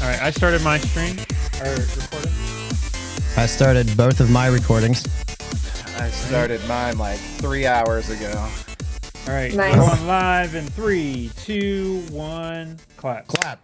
All right, I started my stream or recording. I started both of my recordings. I started mine like 3 hours ago. All right, Nice. going live in 3, 2, 1, clap. Clap.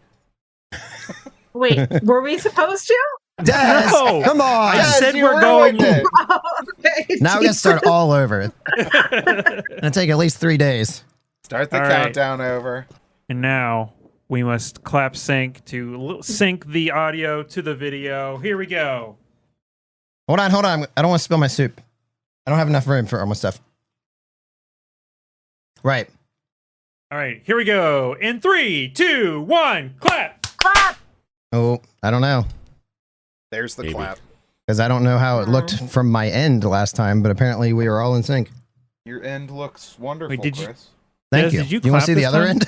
Wait, were we supposed to? Des, No! come on. I said you we're going. ruined it. Oh, okay. Now we got to start all over. It'll take at least 3 days. Start the All right. countdown over. And now we must clap sync to sync the audio to the video. Here we go. Hold on. I don't want to spill my soup. I don't have enough room for all my stuff. Right. All right, here we go. In 3, 2, 1, clap. Clap. Oh, I don't know. There's the Maybe. clap. Because I don't know how it looked from my end last time, but apparently we were all in sync. Your end looks wonderful, Wait, did you- Chris. Thank Des, you. did you You want clap to see the this other time? end?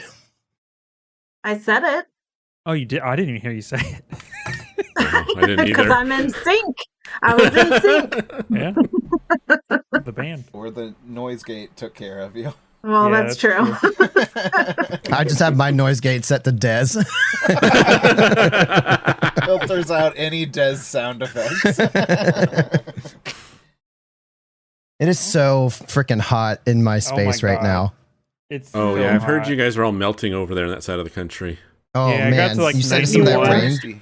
I said it Oh, you did? I didn't even hear you say it. I didn't because either. I'm in sync. I was in sync. Yeah. The band. Or the noise gate took care of you. Well, Yeah, that's true. I just have my noise gate set to Des. Filters out any Des sound effects. It is so freaking hot in my space right God. now. It's Oh so yeah, I've heard hot. you guys are all melting over there on that side of the country. Oh Yeah, I got man, to, like, you said some of that 91. rain.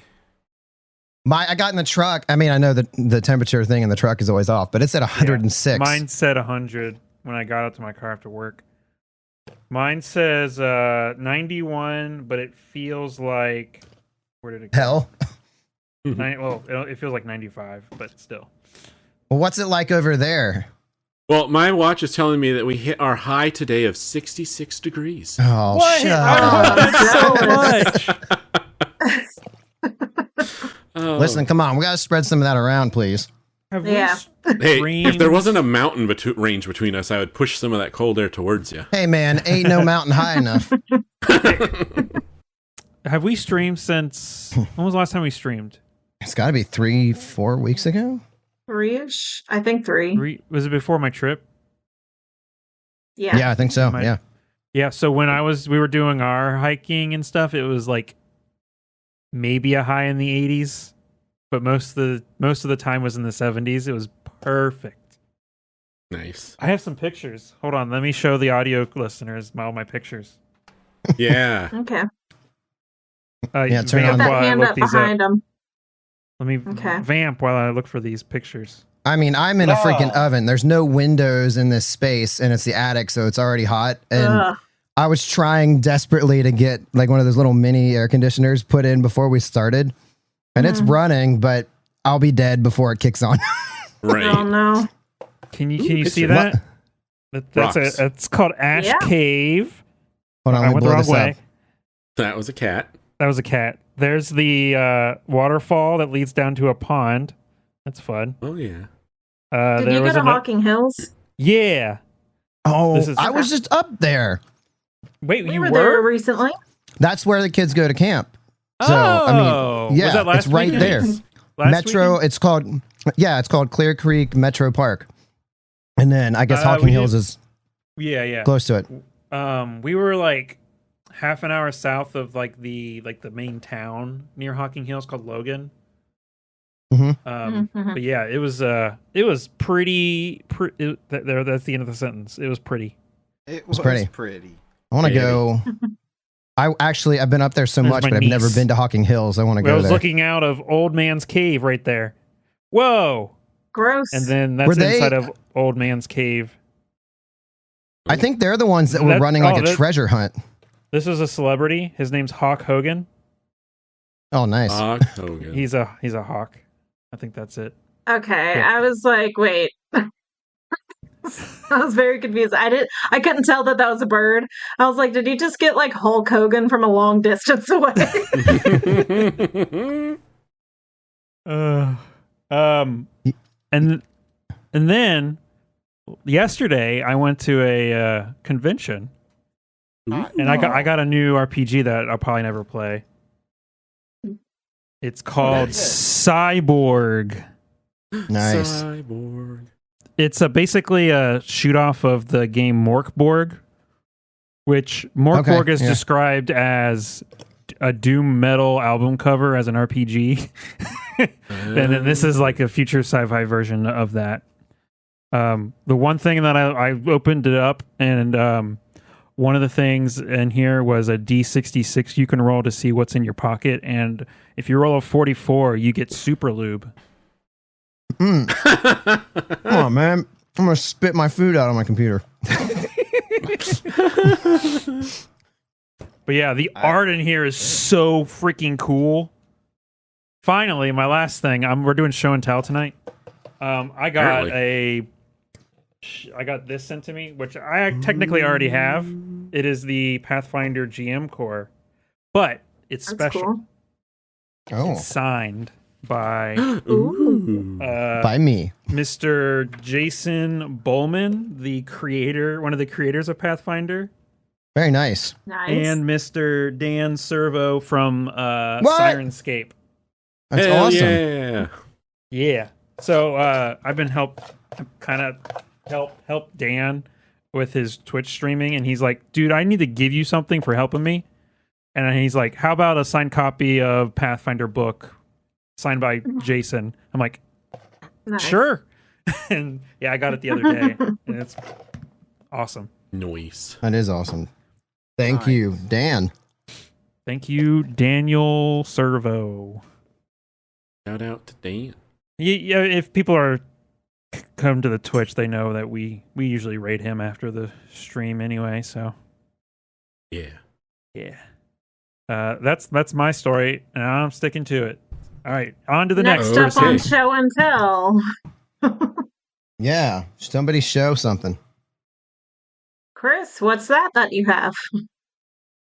I got in the truck. I mean, I know that the temperature thing in the truck is always off, but it's at 106. Mine said 100 when I got out to my car after work. Mine says 91, but it feels like where did it go? Hell. Well, it feels like 95, but still. Well, what's it like over there? Well, my watch is telling me that we hit our high today of 66 degrees. Oh, What? shut I up. love that so much. Oh. Listen, come on. We got to spread some of that around, please. Have Yeah. Hey, if there streamed- wasn't a mountain range between us, I would push some of that cold air towards you. Hey, man, ain't no mountain high enough. Have we streamed since? When was the last time we streamed? It's got to be 3-4 weeks ago. 3-ish? I think 3. Was it before my trip? Yeah. Yeah, I think so. Might- Yeah. Yeah. So when we were doing our hiking and stuff, it was like maybe a high in the 80s, but most of the time was in the 70s. It was perfect. Nice. I have some pictures. Hold on, let me show the audio listeners all my pictures. Yeah. Okay. Yeah, turn vamp on- Put that while I hand look up these up. behind him. Let me Okay. vamp while I look for these pictures. I mean, I'm in a freaking Oh. oven. There's no windows in this space, and it's the attic, so it's already hot. And Ugh. I was trying desperately to get like one of those little mini air conditioners put in before we started, and it's running, but I'll be dead before it kicks on. Right. Oh, no. Can you Ooh, see picture. that? That's Rocks. it's called Ash Yeah. Cave. Hold on, I let me went the blow wrong this way. up. That was a cat. That was a cat. There's the waterfall that leads down to a pond. That's fun. Oh yeah. Did There you was go to ano- Hocking Hills? Yeah. Oh, This is- I was just up there. Wait, We you were there recently. That's where the kids go to camp. Oh, So, I mean, yeah, was that last it's right weekend? there. Last Metro, weekend? it's called Clear Creek Metro Park. And then I guess Hocking we Hills did- is Yeah. close to it. We were like half an hour south of like the main town near Hocking Hills called Logan. Mhm. Mhm. But yeah, it was pretty. That's the end of the sentence. It was pretty. It was pretty. pretty. I want to Maybe. go. I've been up there so There's much, my but I've never niece. been to Hocking Hills. I want to I go was there. looking out of Old Man's Cave right there. Whoa! Gross. And then Were that's they- inside of Old Man's Cave. I think they're the ones that were That- running like oh, a that- treasure hunt. This is a celebrity. His name's Hawk Hogan. Oh, nice. Hogan. He's a hawk. I think that's it. Okay, Yeah. I was like, wait. I was very confused. I couldn't tell that was a bird. I was like, did you just get like Hulk Hogan from a long distance away? And then yesterday I went to a convention. And I got a new RPG that I'll probably never play. It's called Cyborg. Nice. Cyborg. It's basically a shoot off of the game Morkborg, which Morkborg is described as a doom metal album cover as an RPG. And then this is like a future sci-fi version of that. The one thing that I opened it up, and one of the things in here was a D66 you can roll to see what's in your pocket, and if you roll a 44, you get super lube. Come on, man. I'm going to spit my food out on my computer. But yeah, the art in here is so freaking cool. Finally, my last thing, we're doing show and tell tonight. I got this sent to me, which I technically already have. It is the Pathfinder GM core, but it's special. Cool. Oh, It's signed by by me, Mr. Jason Bowman, the creator, one of the creators of Pathfinder, very nice. Nice. and Mr. Dan Servo from What? Sirenscape. That's Hell awesome. Yeah. Yeah. So I've been help Dan with his Twitch streaming, and he's like, dude, I need to give you something for helping me. And then he's like, how about a signed copy of Pathfinder book signed by Jason? I'm like, Nice. sure. And yeah, I got it the other day, and it's awesome. Noise. That is awesome. Thank you, Dan. Thank you, Daniel Servo. Shout out to Dan. Yeah, if people are come to the Twitch, they know that we usually raid him after the stream anyway. So Yeah. that's my story, and I'm sticking to it. All right, on to the next. Next up on Okay. show and tell. Yeah, somebody show something. Chris, what's that you have?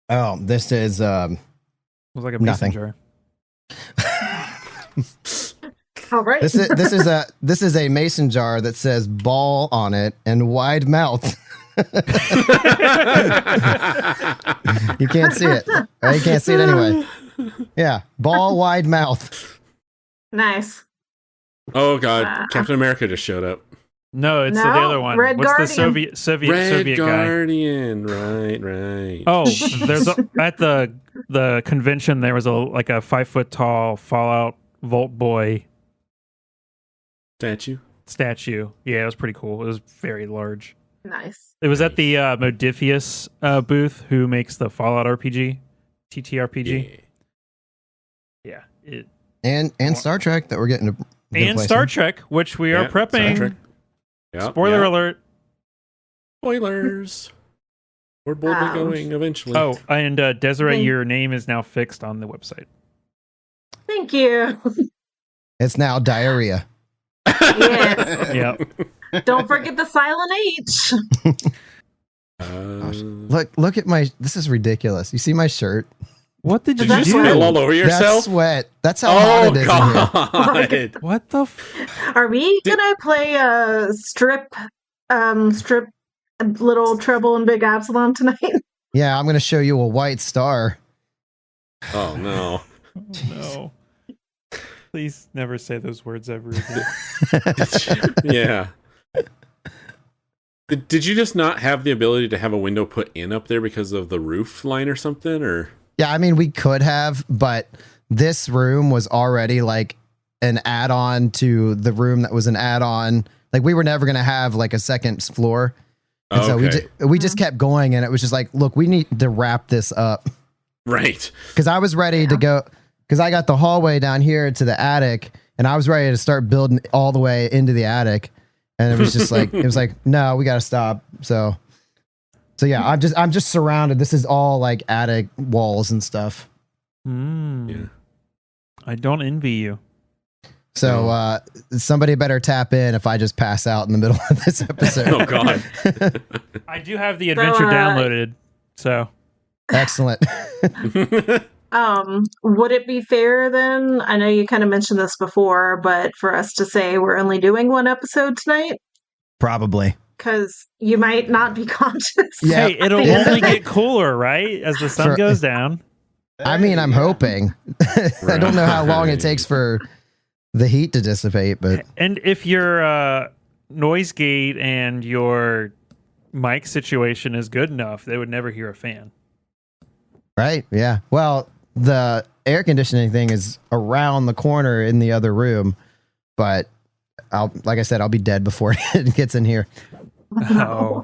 Oh, this is It was like a Nothing. mason jar. All right. this is a mason jar that says ball on it and wide mouth. You can't see it. Or you can't see it anyway. Yeah, ball, wide mouth. Nice. Oh God, Captain America just showed up. No, it's the No, other one. Red What's Guardian. the Soviet Red guy? Guardian. Right. Oh, there's at the convention there was like a 5 foot tall Fallout Vault Boy statue. Yeah, it was pretty cool. It was very large. Nice. It was at the Modifius booth, who makes the Fallout RPG, TTRPG. Yeah. Yeah. And Star Trek that we're getting to And Star Trek, which we are Yeah, Star prepping. Trek. Yep, Spoiler yep. alert. Spoilers. We're boldly going eventually. Oh, and Desiree, Thank- your name is now fixed on the website. Thank you. It's now diarrhea. Yes. Yeah. Don't forget the silent H. Look at my. This is ridiculous. You see my shirt? What did you Did you That's do? spill all over That's yourself? sweat. That's how hot Oh it is in here. God. What the? Are we gonna play a strip little Trouble in Big Absalom tonight? Yeah, I'm going to show you a white star. Oh no. No. Please never say those words ever again. Yeah. Did you just not have the ability to have a window put in up there because of the roof line or something? Or Yeah, I mean, we could have, but this room was already like an add-on to the room that was an add-on. Like, we were never going to have like a second floor. And so we just kept going, and it was just like, look, we need to wrap this up. Right. Because I was ready to go, because I got the hallway down here to the attic, and I was ready to start building all the way into the attic. And it was just like, it was like, no, we got to stop. So yeah, I'm just surrounded. This is all like attic walls and stuff. Yeah. I don't envy you. So somebody better tap in if I just pass out in the middle of this episode. Oh God. I do have the adventure downloaded, so Excellent. Would it be fair then? I know you kind of mentioned this before, but for us to say we're only doing one episode tonight? Probably. because you might not be conscious. Yeah. Hey, it'll Yeah. only get cooler, right? As the sun For- goes down. I mean, I'm hoping. I don't know how long it Right. takes for the heat to dissipate, but And if your noise gate and your mic situation is good enough, they would never hear a fan. right? Yeah. Well, the air conditioning thing is around the corner in the other room, but like I said, I'll be dead before it gets in here. Oh.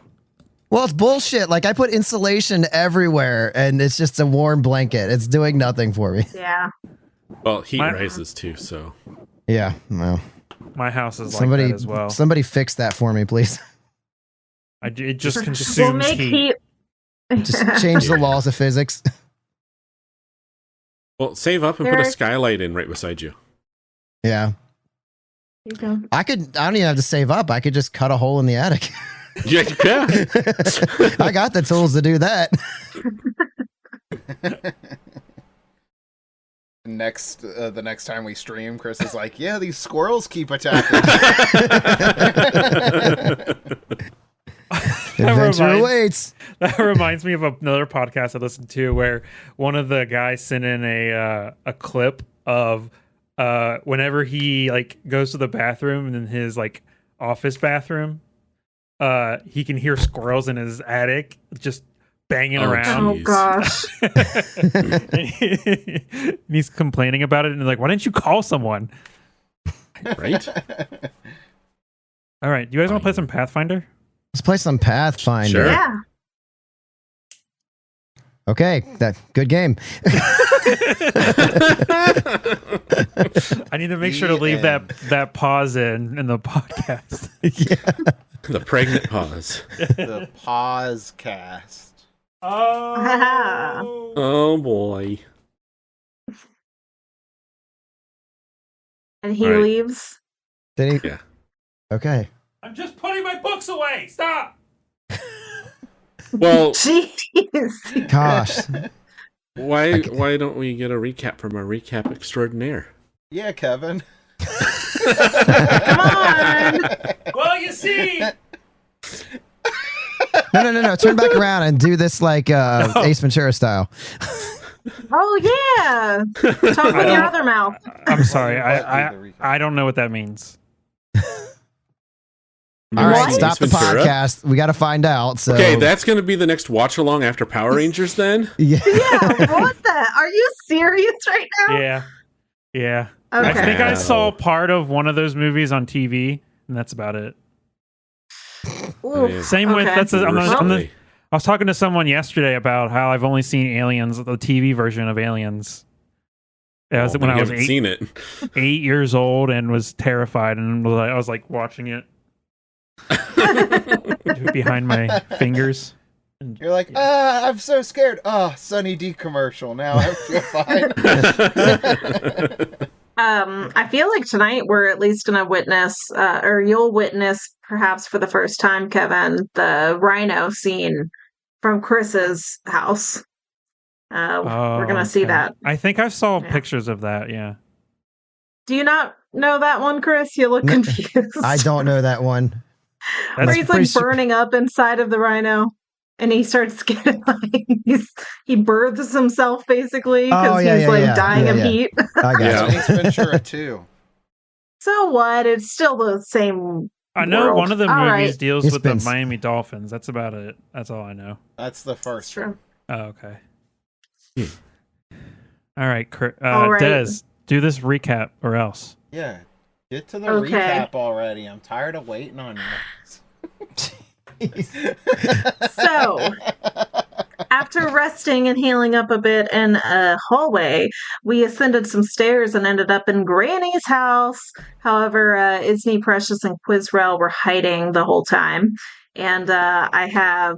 Well, it's bullshit. Like I put insulation everywhere and it's just a warm blanket. It's doing nothing for me. Yeah. Well, heat My- rises too, so. Yeah. Well, My house is somebody like that as well. somebody fix that for me, please. It just We'll consumes make heat. heat. Just change the laws of physics. Well, save up and put a Eric. skylight in right beside you. Yeah. You go. I don't even have to save up. I could just cut a hole in the attic. Yeah, you can. I got the tools to do that. The next time we stream, Chris is like, "Yeah, these squirrels keep attacking." Adventure reminds- awaits. That reminds me of another podcast I listened to where one of the guys sent in a clip of whenever he like goes to the bathroom and in his like office bathroom, he can hear squirrels in his attic just banging Oh, around. Oh Jeez. gosh. And he's complaining about it and like, why didn't you call someone? Right? All right, you guys want to play some Pathfinder? Let's play some Pathfinder. Sure. Yeah. Okay, that good game. I need to make sure to The leave end. that pause in the podcast. Yeah. The pregnant pause. The pause cast. Oh, Oh boy. And he All right. leaves. Did he? Yeah. Okay. I'm just putting my books away. Stop. Well, Jeez. Gosh. why don't we get a recap from our recap extraordinaire? Yeah, Kevin. Come on. Well, you see. No. Turn back around and do this like Ace Ventura style. Oh yeah. Talk with your don't- other mouth. I'm sorry. What? I don't know what that means. All right, What? stop the Ace Ventura? podcast. We got to find out. So Okay, that's going to be the next watch along after Power Rangers then? yeah. Yeah, what the? Are you serious right now? Yeah. Okay. I think I Wow. saw part of one of those movies on TV, and that's about it. Ooh, Same with okay. that's. I'm Worst the- way. I was talking to someone yesterday about how I've only seen Aliens, the TV version of Aliens. Yeah, Well, when you I was haven't seen it. 8 years old and was terrified, and I was like watching it behind my fingers. And You're like, I'm so scared. Oh, Sunny D commercial. Now I feel fine. I feel like tonight we're at least going to witness, or you'll witness, perhaps for the first time, Kevin, the rhino scene from Chris's house. We're going to see okay. that. I think I saw Yeah. pictures of that. Yeah. Do you not know that one, Chris? You look No, confused. I don't know that one. Where That's he's pretty like sure- burning up inside of the rhino, and he starts getting like he births himself basically because Oh, yeah, he's yeah, like yeah. dying Yeah, of yeah. heat. I got Yeah. you. Ace Ventura 2. So what? It's still the same. I know World. one of the All movies right. deals It's with the been- Miami Dolphins. That's about it. That's all I know. That's the It's first true. one. Oh, okay. All right, All right. Des, do this recap or else. Yeah. Get to the Okay. recap already. I'm tired of waiting on you. So, after resting and healing up a bit in a hallway, we ascended some stairs and ended up in Granny's house. However, Isney, Precious, and Quizrel were hiding the whole time. And I have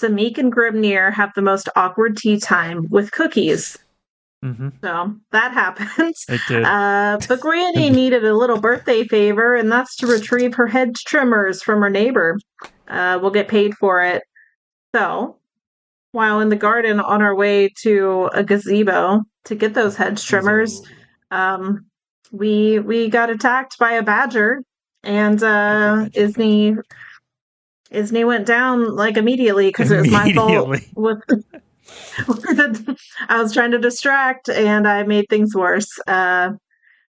Samik and Grimnir have the most awkward tea time with cookies. Mm-hmm. So that happened. It did. But Granny needed a little birthday favor, and that's to retrieve her hedge trimmers from her neighbor. We'll get paid for it. So, while in the garden on our way to a gazebo to get those hedge trimmers, we got attacked by a badger, and Isney Isney went down like immediately because it was my fault. Immediately. I was trying to distract and I made things worse.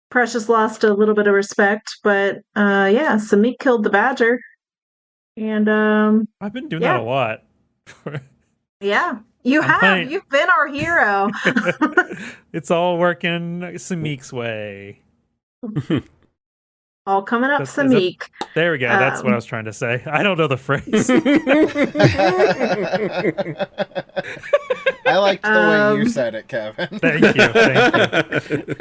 Precious lost a little bit of respect, but yeah, Samik killed the badger. And I've been doing yeah. that a lot. Yeah, you I'm have. playing- You've been our hero. It's all working Samik's way. All coming up, Samik. There we go. That's what I was trying to say. I don't know the phrase. I liked the way you said it, Kevin. Thank you.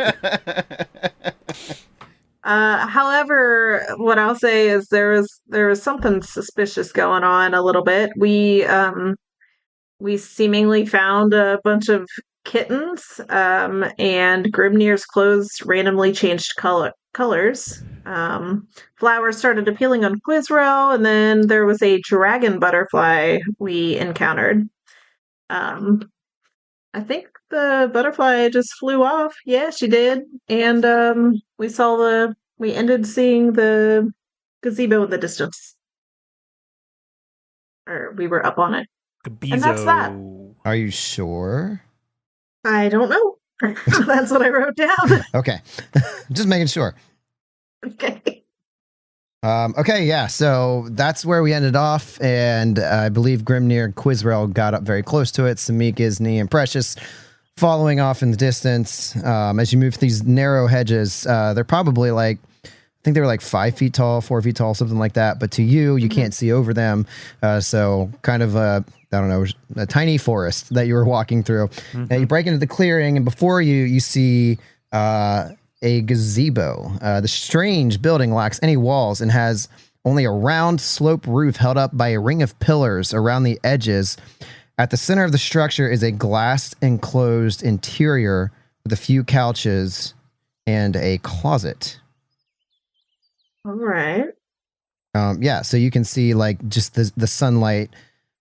However, what I'll say is there was something suspicious going on a little bit. We seemingly found a bunch of kittens, and Grimnir's clothes randomly changed colors. Flowers started appealing on Quizrow, and then there was a dragon butterfly we encountered. I think the butterfly just flew off. Yeah, she did. And we ended seeing the gazebo in the distance. Or we were up on it. Gabezo. And that's that. Are you sure? I don't know. That's what I wrote down. Okay. Just making sure. Okay. Okay, yeah, so that's where we ended off, and I believe Grimnir and Quizrel got up very close to it. Samik, Isney, and Precious following off in the distance. As you move through these narrow hedges, they're probably like, I think they were like 5 feet tall, 4 feet tall, something like that. But to you can't see over them. So kind of I don't know, a tiny forest that you were walking through. And you break into the clearing, and before you see a gazebo. The strange building lacks any walls and has only a round slope roof held up by a ring of pillars around the edges. At the center of the structure is a glass enclosed interior with a few couches and a closet. All right. Yeah, so you can see like just the sunlight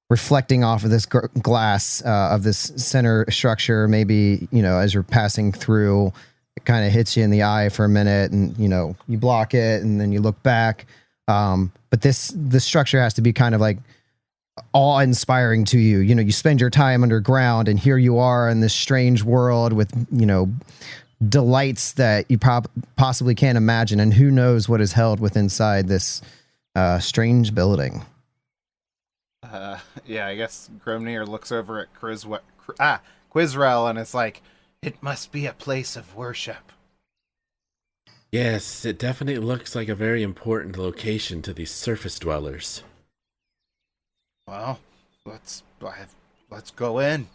reflecting off of this glass of this center structure. Maybe, as you're passing through, it kind of hits you in the eye for a minute, and you block it, and then you look back. But this structure has to be kind of like awe-inspiring to you. You spend your time underground, and here you are in this strange world with delights that you possibly can't imagine, and who knows what is held within inside this strange building. Yeah, I guess Grimnir looks over at Quizrel, and it's like, it must be a place of worship. Yes, it definitely looks like a very important location to these surface dwellers. Well, let's go in.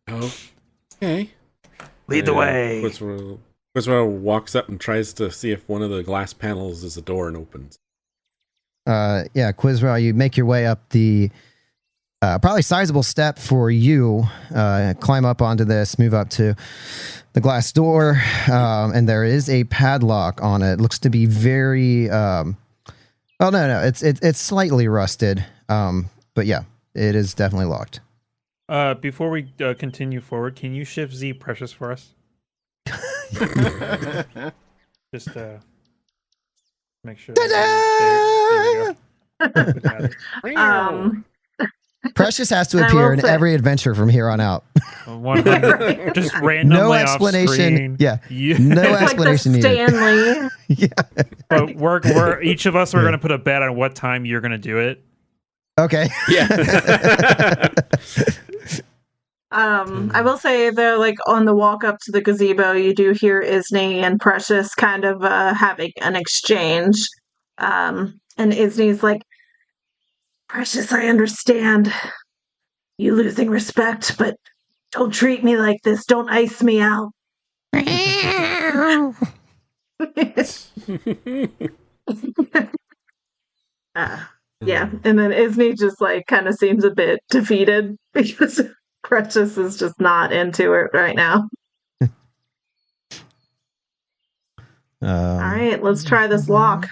Okay. Lead the way. Quizrow walks up and tries to see if one of the glass panels is a door and opens. Yeah, Quizrow, you make your way up the probably sizable step for you. Climb up onto this, move up to the glass door, and there is a padlock on it. It looks to be very no, it's slightly rusted, but yeah, it is definitely locked. Before we continue forward, can you shift Z Precious for us? Just make sure. There we go. Precious has to appear in every adventure from here on out. 100. Just randomly No off explanation. screen. Yeah. You, No It's explanation like the needed. Stanley. Yeah. but we're each of us are going to put a bet on what time you're going to do it. Okay. Yeah. I will say though, like on the walk up to the gazebo, you do hear Isney and Precious kind of having an exchange. And Isney's like, Precious, I understand you losing respect, but don't treat me like this. Don't ice me out. Yeah, and then Isney just like kind of seems a bit defeated because Precious is just not into it right now. All right, let's try this lock.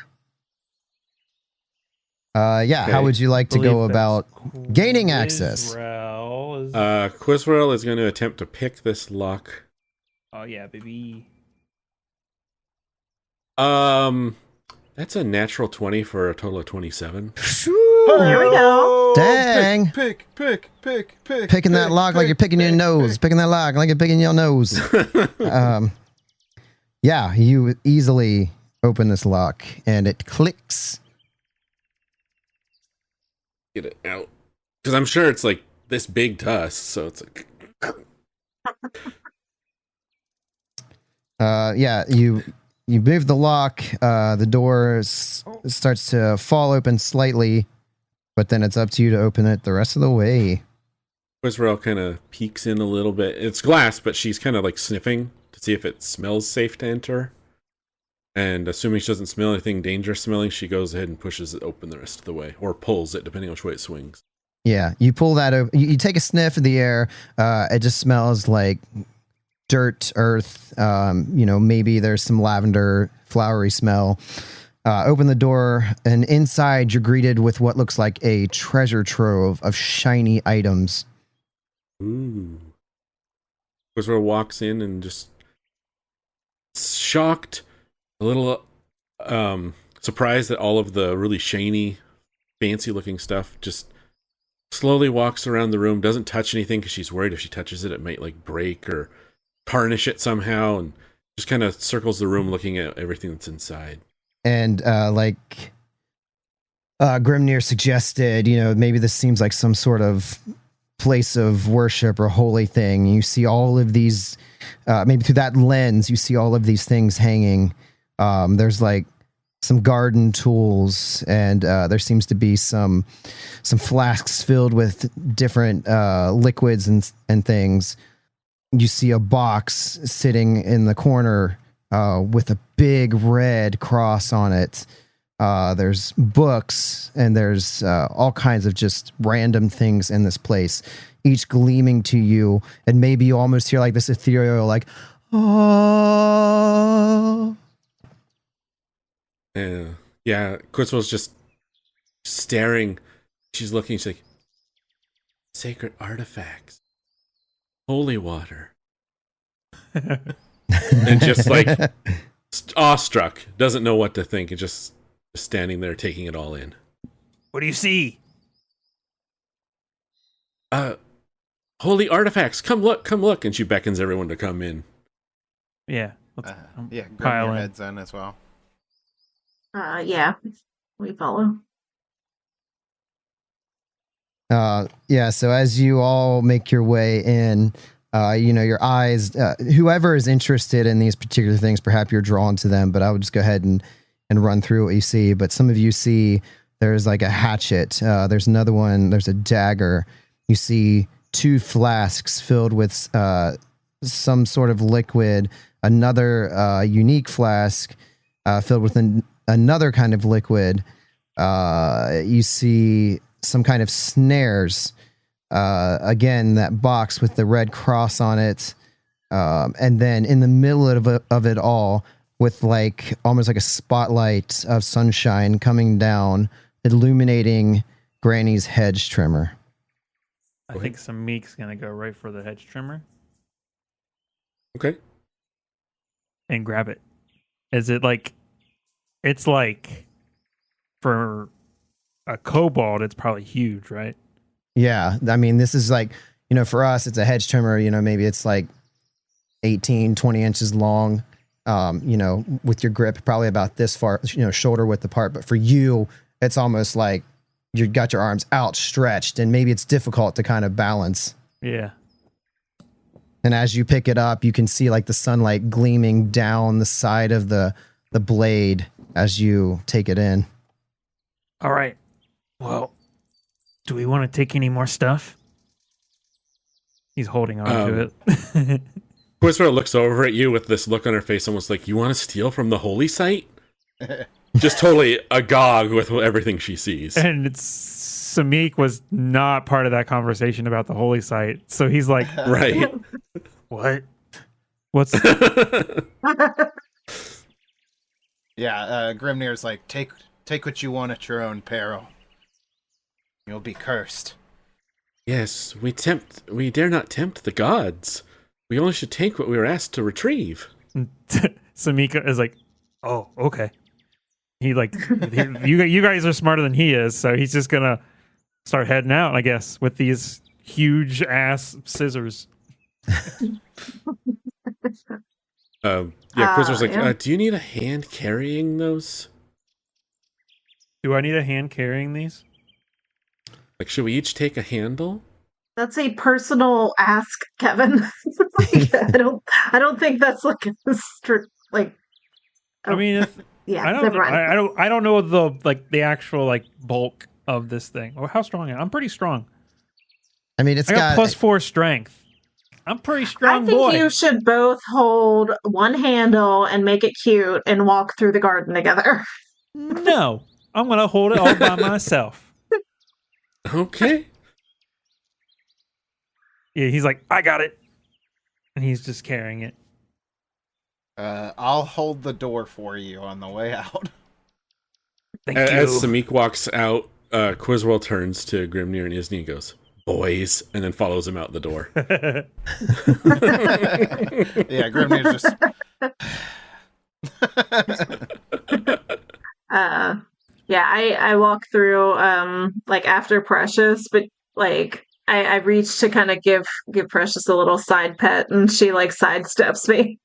Yeah. Okay. How would you like to go about gaining access? Quizrel is going to attempt to pick this lock. Oh yeah, baby. That's a natural 20 for a total of 27. Here we go. Dang. Pick. Picking that lock like you're picking your nose. Picking that lock like you're picking your nose. Yeah, you easily open this lock and it clicks. Get it out. Because I'm sure it's like this big to us, so it's like... Yeah, you move the lock, the door starts to fall open slightly, but then it's up to you to open it the rest of the way. Quizrel kind of peeks in a little bit. It's glass, but she's kind of like sniffing to see if it smells safe to enter. And assuming she doesn't smell anything dangerous smelling, she goes ahead and pushes it open the rest of the way, or pulls it, depending on which way it swings. Yeah, you pull that open. You take a sniff of the air. It just smells like dirt, earth. Maybe there's some lavender, flowery smell. Open the door, and inside you're greeted with what looks like a treasure trove of shiny items. Ooh. Quizrel walks in and just shocked, a little surprised that all of the really shiny, fancy-looking stuff just slowly walks around the room, doesn't touch anything because she's worried if she touches it, it might like break or tarnish it somehow, and just kind of circles the room looking at everything that's inside. And Grimnir suggested, maybe this seems like some sort of place of worship or holy thing. You see all of these, maybe through that lens, you see all of these things hanging. There's like some garden tools, and there seems to be some flasks filled with different liquids and things. You see a box sitting in the corner with a big red cross on it. There's books, and there's all kinds of just random things in this place, each gleaming to you, and maybe you almost hear like this ethereal, like, oh. Yeah, Quizrel's just staring. She's looking, she's like, sacred artifacts, holy water. And just like awestruck, doesn't know what to think, and just standing there taking it all in. What do you see? Holy artifacts, come look, and she beckons everyone to come in. Yeah. Let's Grab your heads in as well. Yeah, we follow. So as you all make your way in, your eyes, whoever is interested in these particular things, perhaps you're drawn to them, but I would just go ahead and run through what you see. But some of you see there's like a hatchet. There's another one. There's a dagger. You see 2 flasks filled with some sort of liquid, another unique flask filled with another kind of liquid. You see some kind of snares. Again, that box with the red cross on it. And then in the middle of it all, with like almost like a spotlight of sunshine coming down, illuminating Granny's hedge trimmer. I think Samik's gonna go right for the hedge trimmer Okay. and grab it. Is it like? It's like for a kobold, it's probably huge, right? Yeah, I mean, this is like, for us, it's a hedge trimmer. Maybe it's like 18, 20 inches long. With your grip, probably about this far, shoulder width apart. But for you, it's almost like you got your arms outstretched, and maybe it's difficult to kind of balance. Yeah. And as you pick it up, you can see like the sunlight gleaming down the side of the blade as you take it in. All right. Well, do we want to take any more stuff? He's holding on to it. Quizrel looks over at you with this look on her face, almost like, you want to steal from the holy site? Just totally agog with everything she sees. And Samik was not part of that conversation about the holy site. So he's like, Right. What? What's... Yeah, Grimnir's like, take what you want at your own peril. You'll be cursed. Yes, we dare not tempt the gods. We only should take what we were asked to retrieve. Samika is like, oh, okay. you guys are smarter than he is, so he's just gonna start heading out, I guess, with these huge ass scissors. Quizzer's like, yeah. do you need a hand carrying those? Do I need a hand carrying these? Like, should we each take a handle? That's a personal ask, Kevin. I don't think that's like a strict like. I mean, Yeah, I never mind. don't know the actual like bulk of this thing or how strong I am. I'm pretty strong. I mean, it's I got got +4 strength. I'm pretty I strong think boy. you should both hold one handle and make it cute and walk through the garden together. No, I'm gonna hold it all by myself. Okay. Yeah, he's like, I got it, and he's just carrying it. I'll hold the door for you on the way out. Thank As you. Samik walks out, Quizwell turns to Grimnir and Isni and goes, "Boys," and then follows him out the door. Yeah, Grimnir's just. Yeah, I walk through like after Precious, but like I reach to kind of give Precious a little side pet, and she like sidesteps me.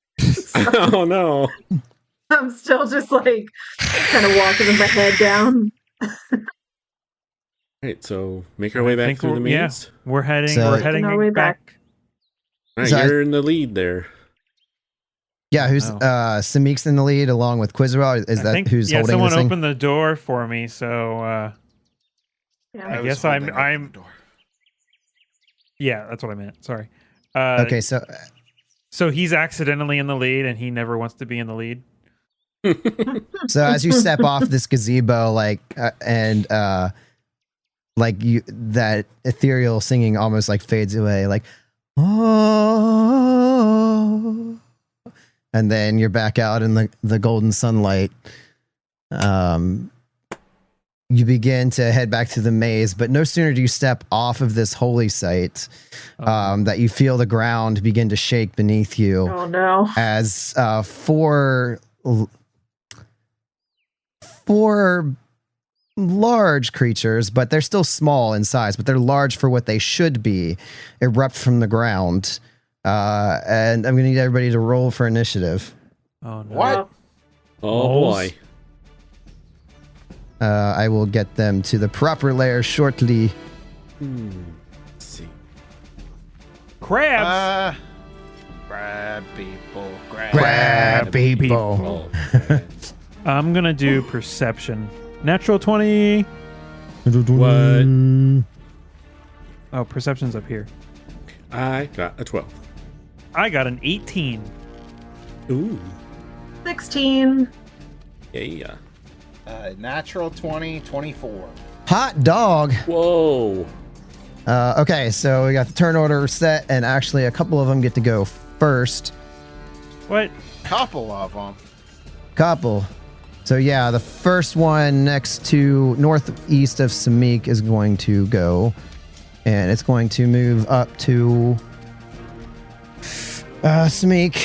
Oh no! I'm still just like kind of walking with my head down. Right, so make our way back through the maze. We're heading. So- we're heading Making our way back. All right, So you're in the lead there. yeah. Who's Oh. Samik's in the lead along with Quizerell? Is I that think, who's holding someone this thing? opened the door for me, so Yeah. I was guess holding open I'm- the door. yeah, that's what I meant. Sorry. Okay, so So he's accidentally in the lead, and he never wants to be in the lead. as you step off this gazebo, like like you that ethereal singing almost like fades away, like oh, and then you're back out in the golden sunlight. You begin to head back to the maze, but no sooner do you step off of this holy site that you feel the ground begin to shake beneath you Oh no. as four large creatures, but they're still small in size, but they're large for what they should be, erupt from the ground. And I'm going to need everybody to roll for initiative. Oh no! What? Oh Moles? boy! I will get them to the proper layer shortly. Let's see. Crabs. Grab people. Grab people. Oh, man. I'm gonna do perception. Natural 20. What? Oh, perception's up here. I got a 12. I got an 18. Ooh. 16. Yeah. Natural 20, 24. Hot dog. Whoa. Okay, so we got the turn order set, and actually a couple of them get to go first. What? Couple of them. Couple. So yeah, the first one next to northeast of Samik is going to go, and it's going to move up to Samik.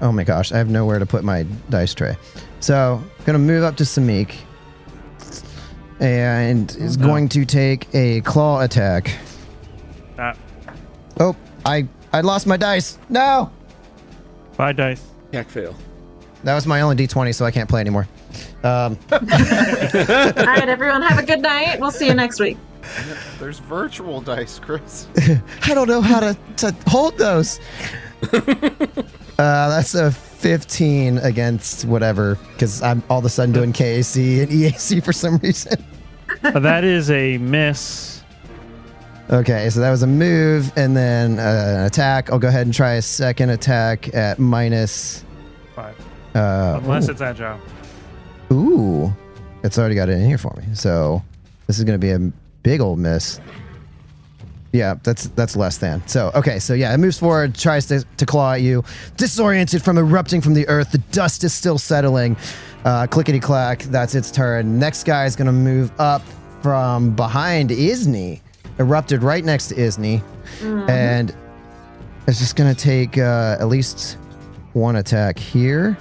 Oh my gosh, I have nowhere to put my dice tray. So gonna move up to Samik, and is going to take a claw attack. Oh, I lost my dice. No, 5 dice. Attack fail. that was my only d20, so I can't play anymore. All right, everyone, have a good night. We'll see you next week. There's virtual dice, Chris. I don't know how to hold those. That's a 15 against whatever, because I'm all of a sudden doing KAC and EAC for some reason. That is a miss. Okay, so that was a move, and then an attack. I'll go ahead and try a second attack at minus. 5. Unless it's agile. Ooh, it's already got it in here for me. So this is going to be a big old miss. Yeah, that's less than. So, okay, so yeah, it moves forward, tries to claw at you. Disoriented from erupting from the earth, the dust is still settling. Clickety-clack, that's its turn. Next guy is going to move up from behind Isni. Erupted right next to Isni. And it's just going to take at least one attack here.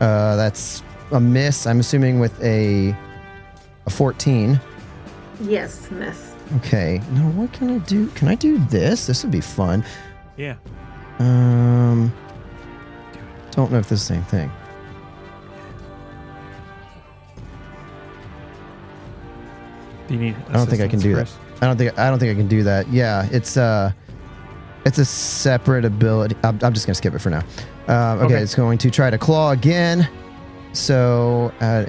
That's a miss. I'm assuming with a 14. Yes, miss. Okay. Now what can I do? Can I do this? This would be fun. Yeah. Don't know if this is the same thing. Do you need? I don't think I can do that. Chris? I don't think I can do that. Yeah, it's a separate ability. I'm just gonna skip it for now. Okay, it's going to try to claw again. So at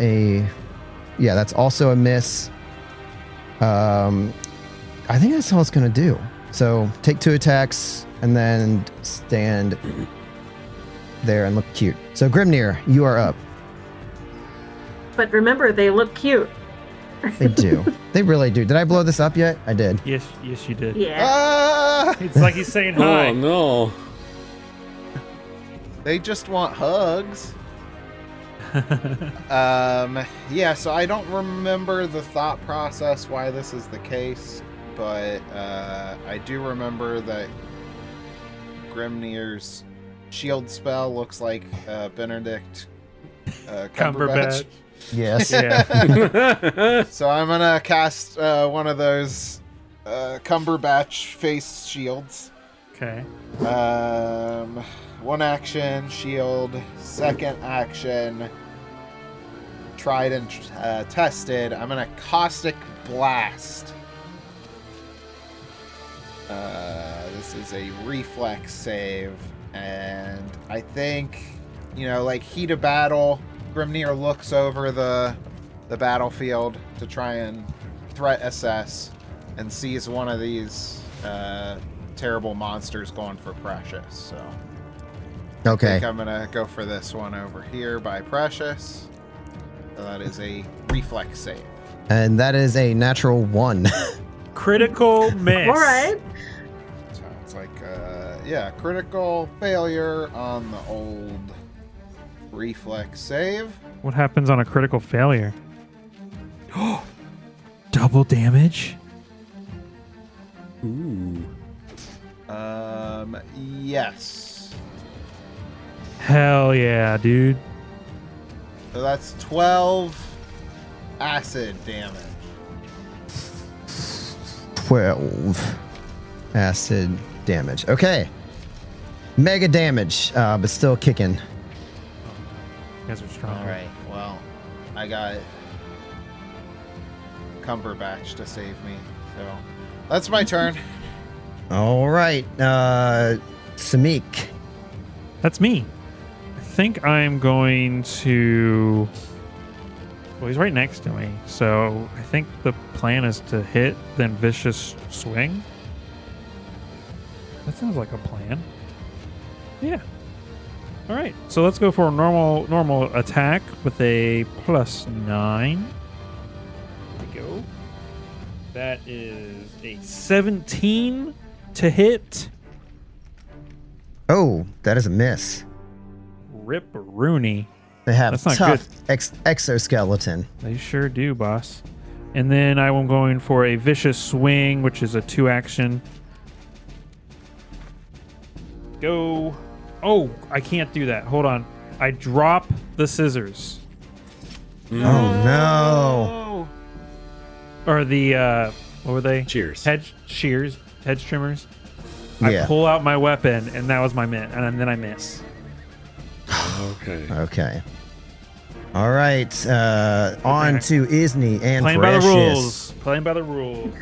that's also a miss. I think that's all it's gonna do. So take 2 attacks and then stand there and look cute. So Grimnir, you are up. But remember, they look cute. They do. They really do. Did I blow this up yet? I did. Yes, you did. Yeah. Ah! It's like he's saying hi. Oh no. They just want hugs. Yeah, so I don't remember the thought process why this is the case, but I do remember that Grimnir's shield spell looks like Benedict Cumberbatch. Yes. Yeah. So I'm gonna cast one of those Cumberbatch face shields. Okay. 1 action, shield. 2nd action, tried and tested. I'm gonna caustic blast. This is a reflex save, and I think, like heat of battle, Grimnir looks over the battlefield to try and threat assess, and sees one of these terrible monsters going for Precious. So I Okay. think I'm gonna go for this one over here by Precious. So that is a reflex save. And that is a natural 1. Critical miss. All right. So it's like, critical failure on the old reflex save. What happens on a critical failure? Double damage? Ooh. Yes. Hell yeah, dude. So that's 12 acid damage. 12 acid damage. Okay. Mega damage, but still kicking. You guys are strong. All right. Well, I got Cumberbatch to save me. So that's my turn. All right. Samik. That's me. I think I'm going to... Well, he's right next to me, so I think the plan is to hit, then vicious swing. That sounds like a plan. Yeah. All right, so let's go for a normal attack with a +9. There we go. That is a 17 to hit. Oh, that is a miss. Rip Rooney. They have That's not tough exoskeleton. They sure do, boss. And then I am going for a vicious swing, which is a 2 action. Go. Oh, I can't do that. Hold on. I drop the scissors. Oh no. Or the, what were they? Cheers. Hedge trimmers. Yeah. I pull out my weapon, and that was my miss. And then I miss. Okay. Okay. All right. On to Isni and Playing Precious. by the rules. Playing by the rules.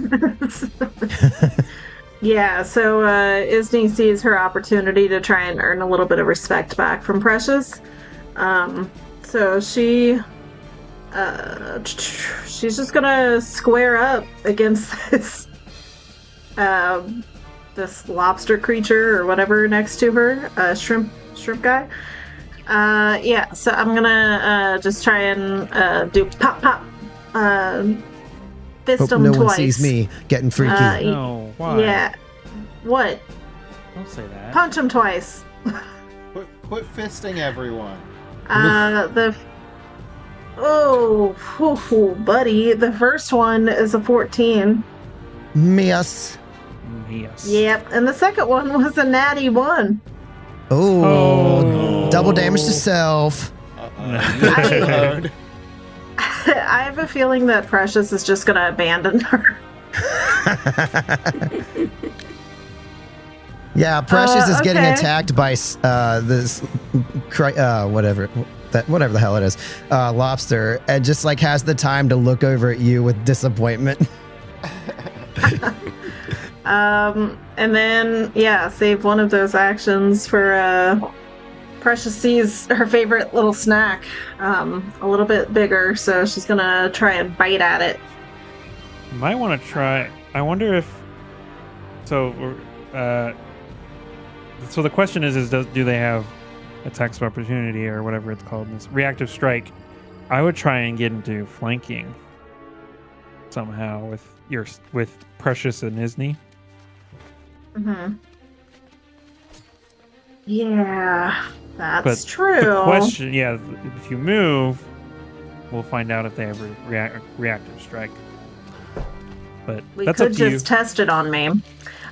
Yeah, so Isni sees her opportunity to try and earn a little bit of respect back from Precious. So she's just gonna square up against this lobster creature or whatever next to her, shrimp guy. Yeah, so I'm gonna just try and do pop pop. Fist Hope him no twice. one sees me getting freaky. No, why? Yeah. What? Don't say that. Punch him twice. Quit fisting everyone. Buddy. The first one is a 14. Miss. Yes. Yep. And the second one was a natty 1. Oh, Oh. double damage to self. Load. I have a feeling that Precious is just going to abandon her. Yeah, Precious is getting okay. attacked by this whatever the hell it is, lobster, and just like has the time to look over at you with disappointment. And then, yeah, save one of those actions for Precious sees her favorite little snack a little bit bigger, so she's gonna try and bite at it. You might want to try. I wonder if. So the question is do they have attacks of opportunity or whatever it's called? This reactive strike. I would try and get into flanking somehow with Precious and Isney. Mm-hmm. Yeah, that's But true. The question, if you move, we'll find out if they have reactive strike. But We that's could up to just test it on me.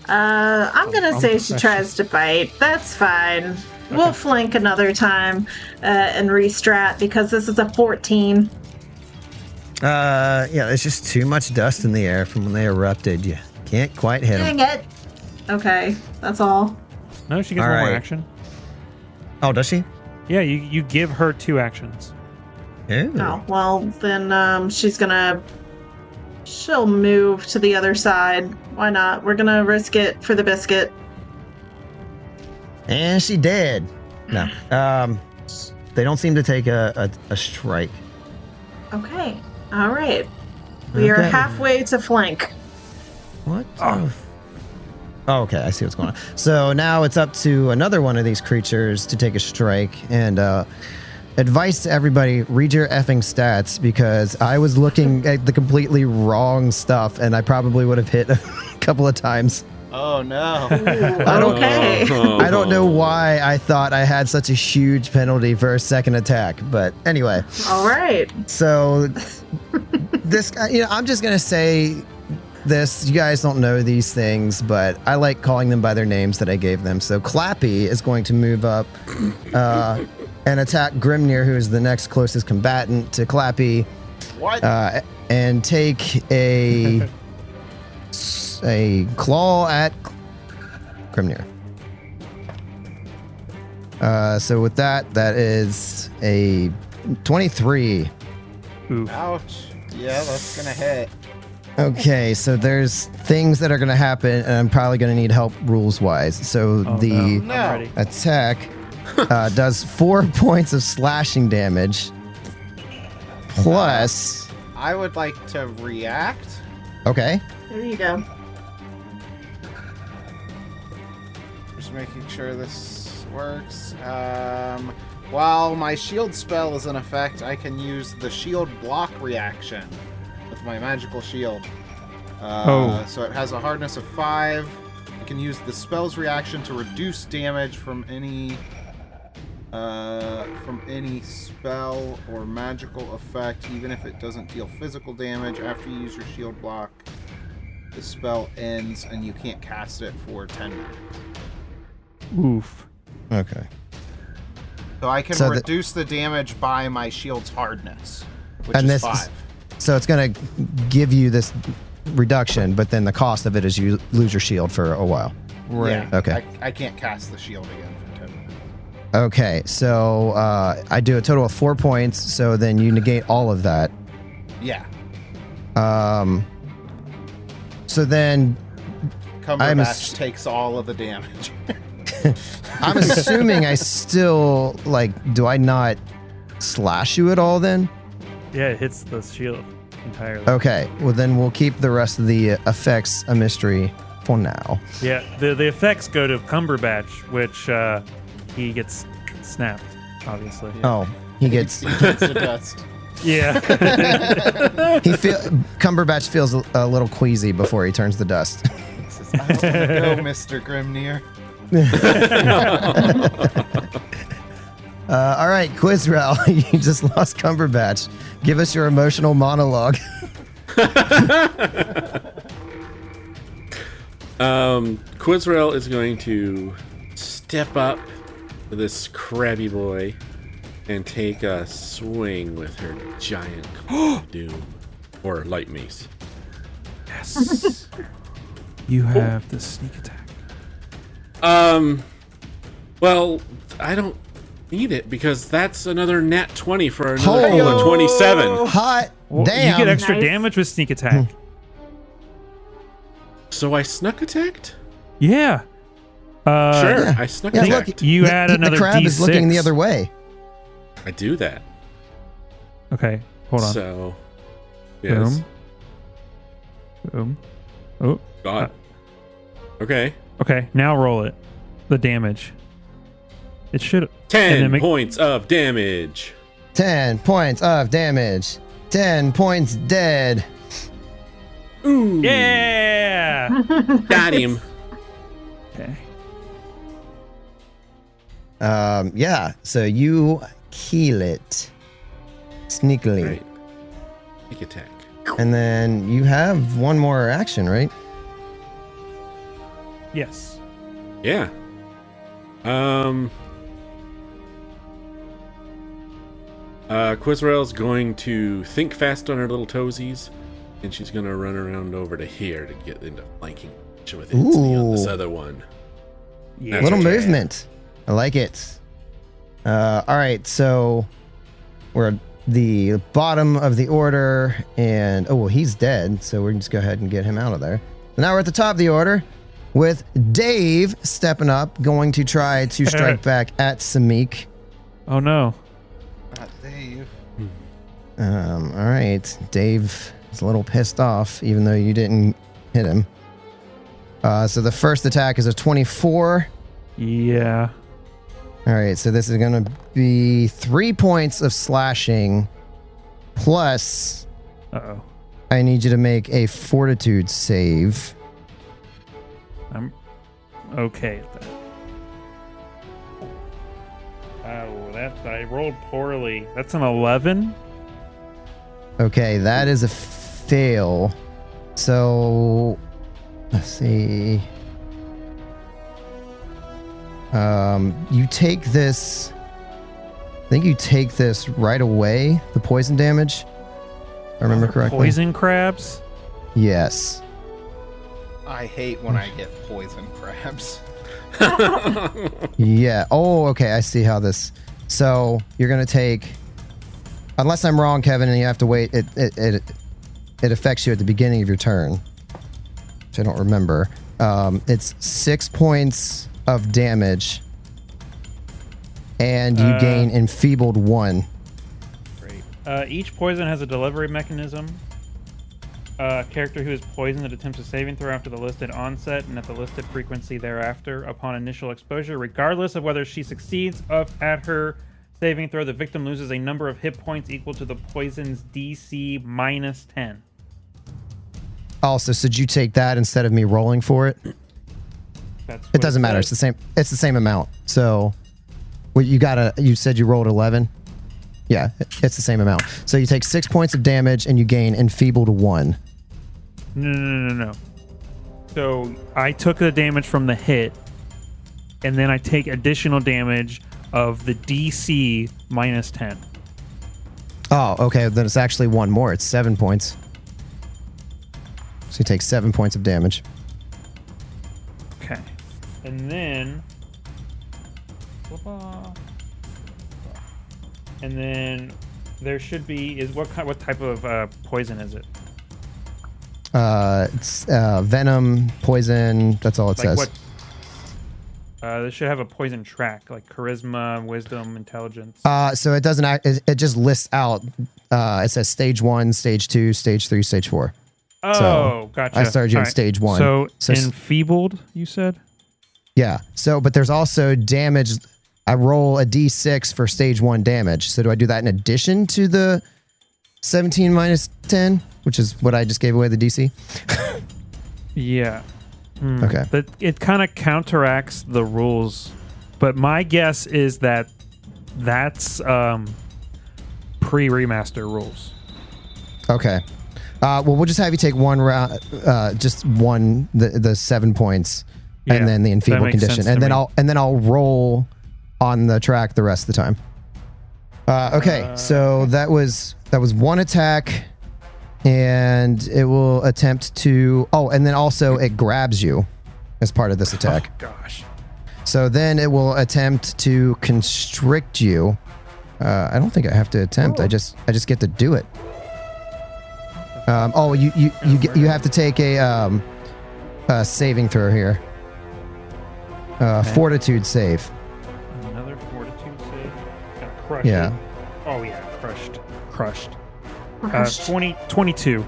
I'm gonna say she tries to bite. That's fine. We'll flank another time and restrat because this is a 14. Yeah, there's just too much dust in the air from when they erupted. You can't quite hit them. Dang it. Okay, that's all. No, she gets All one more right. action. Oh, does she? Yeah, you give her 2 actions. Ooh. Oh, well, then she'll move to the other side. Why not? We're gonna risk it for the biscuit. And she did. No. They don't seem to take a strike. Okay, all right. We are Okay. halfway to flank. What? Oh, okay. I see what's going on. So now it's up to another one of these creatures to take a strike. And advice to everybody, read your effing stats, because I was looking at the completely wrong stuff and I probably would have hit a couple of times. Oh no. I don't- Okay. I don't know why I thought I had such a huge penalty for a second attack. But anyway, All right. so this guy, I'm just going to say this. You guys don't know these things, but I like calling them by their names that I gave them. So Clappy is going to move up and attack Grimnir, who is the next closest combatant to Clappy, What? and take a claw at Grimnir. So with that is a 23. Oof. Ouch. Yeah, that's gonna hit. Okay, so there's things that are going to happen, and I'm probably going to need help rules-wise. So Oh, the no. I'm ready. attack does 4 points of slashing damage, plus... I would like to react. Okay. There you go. Just making sure this works. While my shield spell is in effect, I can use the shield block reaction with my magical shield. So it has a hardness of 5. I can use the spell's reaction to reduce damage from any spell or magical effect, even if it doesn't deal physical damage. After you use your shield block, the spell ends and you can't cast it for 10 minutes. Oof. Okay. So I can So reduce the damage by my shield's hardness, which And is this 5. So it's going to give you this reduction, but then the cost of it is you lose your shield for a while. Yeah, Okay. I can't cast the shield again for 10 minutes. Okay, so I do a total of 4 points, so then you negate all of that. Yeah. So then Cumberbatch takes all of the damage. I'm assuming I still, do I not slash you at all then? Yeah, it hits the shield entirely. Okay, well then we'll keep the rest of the effects a mystery for now. Yeah, the effects go to Cumberbatch, which he gets snapped, obviously. Oh, he gets... He gets the dust. Yeah. Cumberbatch feels a little queasy before he turns the dust. He says, I don't want to go, Mr. Grimnir. All right, Quizrel, you just lost Cumberbatch. Give us your emotional monologue. Quizrael is going to step up to this crabby boy and take a swing with her giant doom or light mace. Yes. You have the sneak attack. Well, I don't need it because that's another nat 20 for another Holy- total of 27. Hot Well, damn. You get extra Nice. damage with sneak attack. So I snuck attacked? Yeah. Sure, yeah. I snuck Yeah, attacked. look, You add another The crab D6. is looking the other way. I do that. Okay, hold on. So, yes. Boom. Oh, God. Okay. okay. Now roll it. The damage. It should. 10 points of damage. 10 points of damage. 10 points dead. Ooh. Yeah. Got him. Okay. Yeah, so you heal it sneakily. Right. Sneak attack. And then you have one more action, right? Yes. Yeah. Quizrael's going to think fast on her little toesies, and she's going to run around over to here to get into flanking with Anthony on this Ooh. other one. Yeah. Little okay. movement. I like it. All right, so we're at the bottom of the order, and well, he's dead, so we're just go ahead and get him out of there. So now we're at the top of the order with Dave stepping up, going to try to strike back at Samik. Oh no. Not Dave. All right, Dave is a little pissed off, even though you didn't hit him. So the first attack is a 24. Yeah. All right, so this is going to be 3 points of slashing, plus Uh-oh. I need you to make a fortitude save. I'm okay at that. Oh, I rolled poorly. That's an 11. Okay, that is a fail. So, let's see. You take this. I think you take this right away, the poison damage. If I remember correctly. Poison crabs. Yes. I hate when I get poison crabs. Yeah. Oh, okay. I see how this. So you're gonna take, unless I'm wrong, Kevin, and you have to wait. It affects you at the beginning of your turn, which I don't remember. It's 6 points of damage, and you gain enfeebled 1. Great. Each poison has a delivery mechanism. Character who is poisoned that attempts a saving throw after the listed onset and at the listed frequency thereafter upon initial exposure, regardless of whether she succeeds at her saving throw, the victim loses a number of hit points equal to the poison's DC minus 10. Also, so did you take that instead of me rolling for it? That's It what doesn't matter. It's says. the same. It's the same amount. So, well, you said you rolled 11. Yeah, it's the same amount. So you take 6 points of damage and you gain enfeebled 1. No. So I took the damage from the hit, and then I take additional damage of the DC minus 10. Oh, okay. Then it's actually 1 more. It's 7 points. So you take 7 points of damage. Okay. And then... And then there should be... What type of poison is it? It's venom, poison. That's all it says. What? This should have a poison track, like charisma, wisdom, intelligence. So it doesn't. It just lists out. It says stage 1, stage 2, stage 3, stage 4. Oh, gotcha. I started you All in right. stage 1. So enfeebled, you said? Yeah. So, but there's also damage. I roll a d6 for stage 1 damage. So do I do that in addition to the 17 minus 10, which is what I just gave away the DC? Yeah. Okay. But it kind of counteracts the rules. But my guess is that that's pre-remaster rules. Okay. Well, we'll just have you take one round, just one, the 7 points, Yeah, and then the that enfeebled makes sense condition, to and me. then I'll roll on the track the rest of the time. Okay, so that was one attack, and it will attempt to. Oh, and then also it grabs you as part of this attack. Oh, gosh. So then it will attempt to constrict you. I don't think I have to attempt. I just get to do it. You have to take a saving throw here. Okay. Fortitude save. Another fortitude save. Gotta crush Yeah. it. Oh yeah, crushed. Crushed. 22.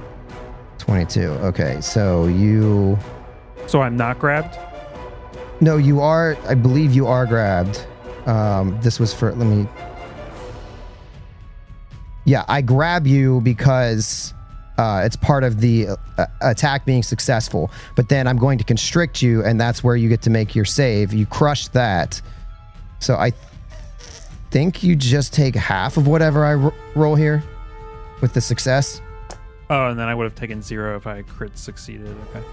22. Okay, so you. So I'm not grabbed? No, you are. I believe you are grabbed. This was for. Let me. Yeah, I grab you because it's part of the attack being successful. But then I'm going to constrict you, and that's where you get to make your save. You crush that. So I think you just take half of whatever I roll here with the success. Oh, and then I would have taken 0 if I crit succeeded. Okay.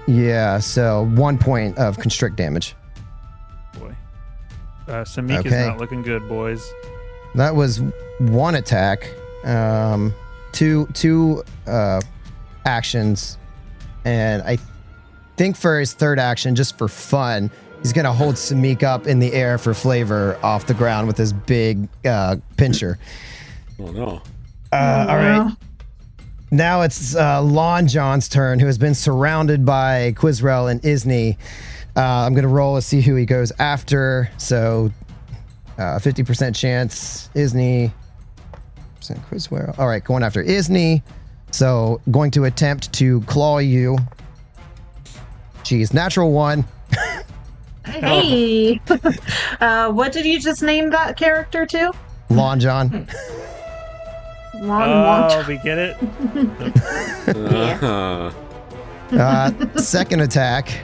Yeah, so 1 point of constrict damage. Boy. Samika's Okay. not looking good, boys. That was one attack. Two actions. And I think for his third action, just for fun, he's going to hold Samik up in the air for flavor off the ground with his big pincher. Oh no. All right. Now it's Lon John's turn, who has been surrounded by Quizrel and Isni. I'm going to roll to see who he goes after. So 50% chance, Isni. Quizrel. All right, going after Isni. So going to attempt to claw you. Jeez, natural 1. Hey. What did you just name that character to? Lon John. Oh, we get it? Second attack.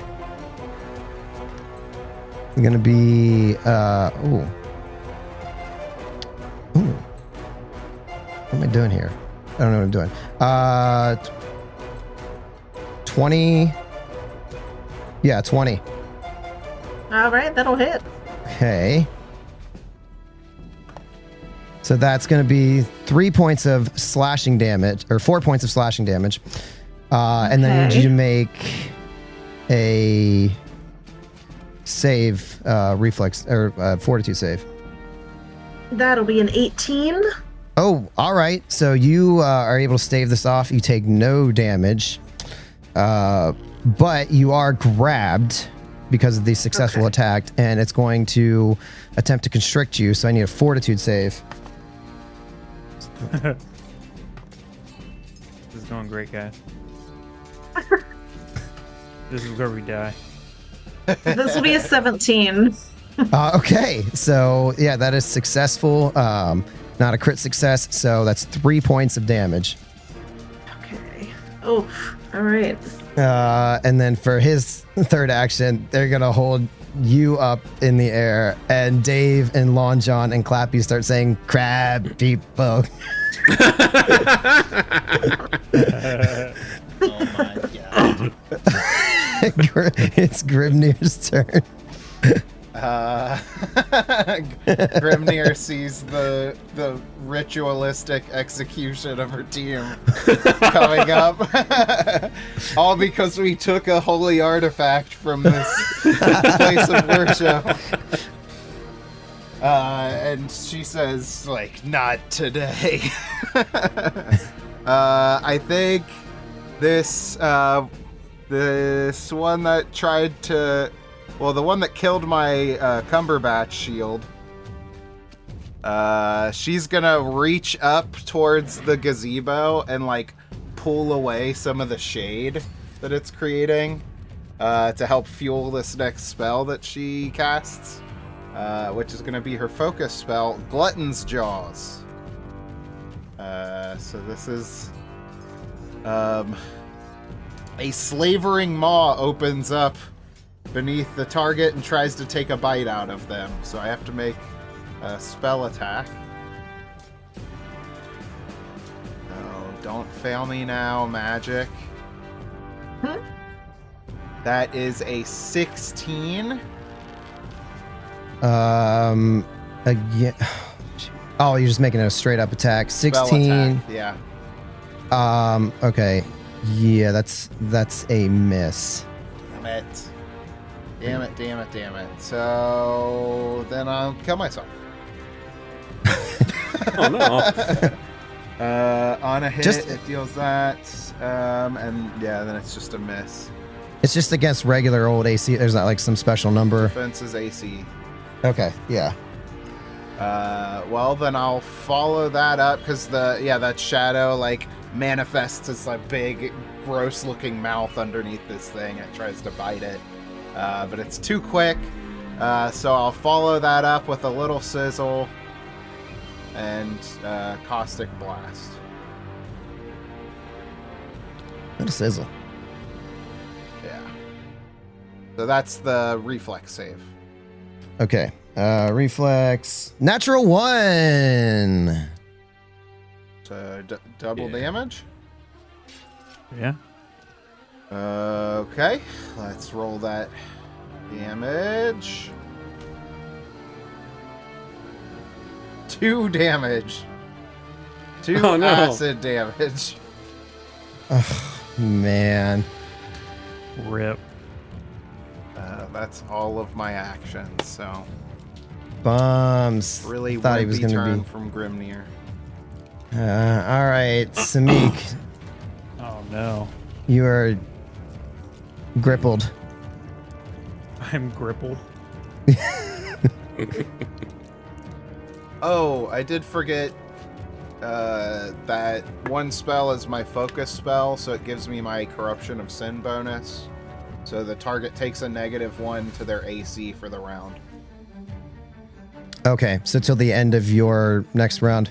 Going to be what am I doing here? I don't know what I'm doing. 20. Yeah, 20. All right, that'll hit. Okay. So that's going to be 3 points of slashing damage, or 4 points of slashing damage. And then I need you to make a save, reflex, or fortitude save. That'll be an 18. Oh, all right. So you are able to stave this off. You take no damage, but you are grabbed because of the successful attack, and it's going to attempt to constrict you. So I need a fortitude save. This is going great, guys. This is where we die. This will be a 17. Okay, so yeah, that is successful. Not a crit success, so that's 3 points of damage. Okay. Oh, all right. And then for his third action, they're gonna hold you up in the air, and Dave and Lon John and Clappy start saying "crab people." Oh my god. It's Grimnir's turn. Grimnir sees the ritualistic execution of her team coming up. All because we took a holy artifact from this place of worship. And she says, like, not today. I think this one that tried to... Well, the one that killed my Cumberbatch shield, she's gonna reach up towards the gazebo and, like, pull away some of the shade that it's creating to help fuel this next spell that she casts, which is gonna be her focus spell, Glutton's Jaws. So this is... a slavering maw opens up beneath the target and tries to take a bite out of them. So I have to make a spell attack. Oh, don't fail me now, magic. That is a 16. Again. Oh, you're just making it a straight up attack. Spell 16. attack, yeah. Okay. Yeah, that's a miss. Damn it. So then I'll kill myself. Oh no. On a hit, Just- it deals that. And yeah, then it's just a miss. It's just against regular old AC. There's not like some special number. Defense is AC. Okay, yeah. Well, then I'll follow that up because that shadow like manifests as a big, gross-looking mouth underneath this thing. It tries to bite it, but it's too quick. So I'll follow that up with a little sizzle and caustic blast. Little sizzle. Yeah. So that's the reflex save. Okay. Reflex. Natural 1. So double damage. Yeah. Okay, let's roll that damage. 2 damage. 2 Oh, no. acid damage. Man. Rip. That's all of my actions, so Bums. really Thought he was wimpy going turn to from Grimnir. be. All right, Samik, Oh no. you are grippled. I'm grippled. Oh, I did forget that one spell is my focus spell, so it gives me my Corruption of Sin bonus. So the target takes a -1 to their AC for the round. Okay, so till the end of your next round.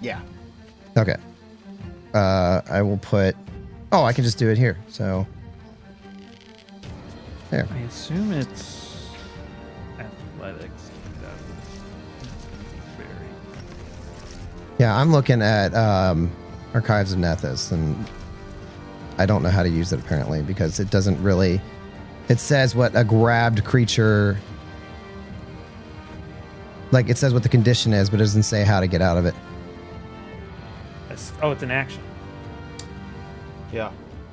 Yeah. Okay. I will put. Oh, I can just do it here. So there. I assume it's athletics. Very. Yeah, I'm looking at Archives of Nethys, and I don't know how to use it apparently because it doesn't really. It says what a grabbed creature. Like it says what the condition is, but it doesn't say how to get out of it. Oh, it's an action. Yeah.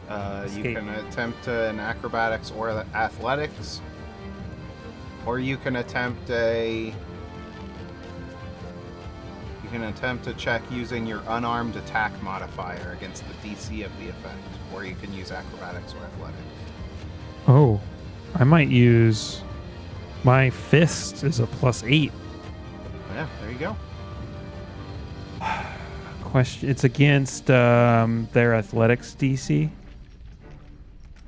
You Escape. can attempt an acrobatics or athletics, or you can attempt a check using your unarmed attack modifier against the DC of the effect, or you can use acrobatics or athletics. Oh, I might use my fist is a +8. Yeah, there you go. Question. It's against their athletics DC.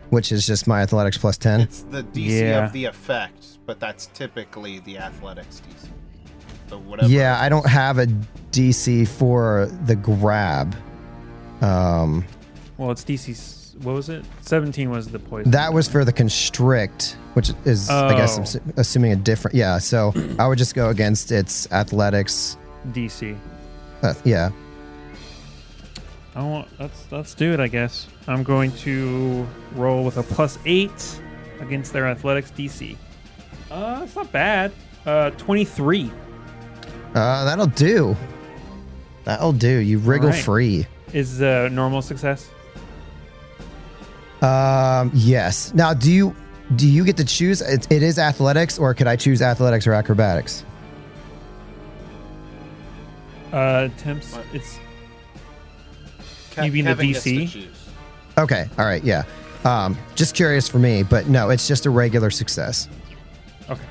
Which is just my athletics plus 10. It's the DC Yeah. of the effect, but that's typically the athletics DC. So whatever. Yeah, I don't have a DC for the grab. Well, it's DC. What was it? 17 was the poison. That was for the constrict, which is, I guess, Oh. assuming a different. Yeah, so I would just go against its athletics. DC. Yeah. Let's do it. I guess I'm going to roll with a +8 against their athletics DC. It's not bad. 23. That'll do. That'll do. You wriggle Alright. free. Is normal success? Yes. Now, do you get to choose? It is athletics, or could I choose athletics or acrobatics? Attempts. It's. You mean the Kevin gets to DC? choose. Okay. All right. Yeah. Just curious for me, but no, it's just a regular success. Okay.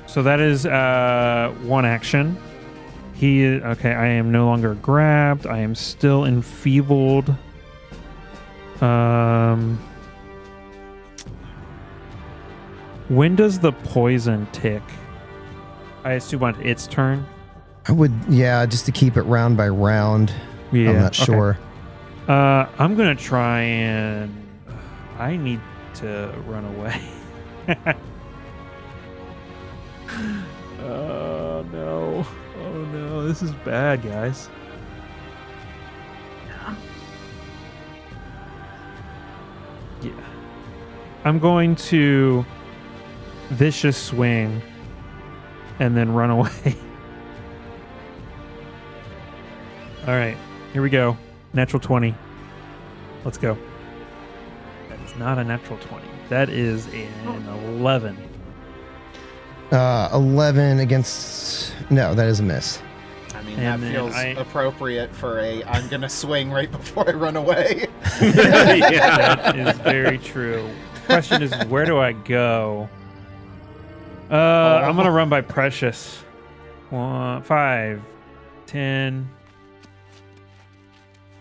So that is one action. Okay, I am no longer grabbed. I am still enfeebled. When does the poison tick? I assume on its turn. I would, yeah, just to keep it round by round. Yeah, I'm not okay. sure. I'm gonna try and. I need to run away. Oh no! Oh no! This is bad, guys. Yeah. I'm going to vicious swing and then run away. All right, here we go. Natural 20. Let's go. That is not a natural 20. That is an 11. 11 against. No, that is a miss. I mean, And that then feels I- appropriate for I'm going to swing right before I run away. Yeah. That is very true. Question is, where do I go? I'm gonna run by Precious. 5, 10.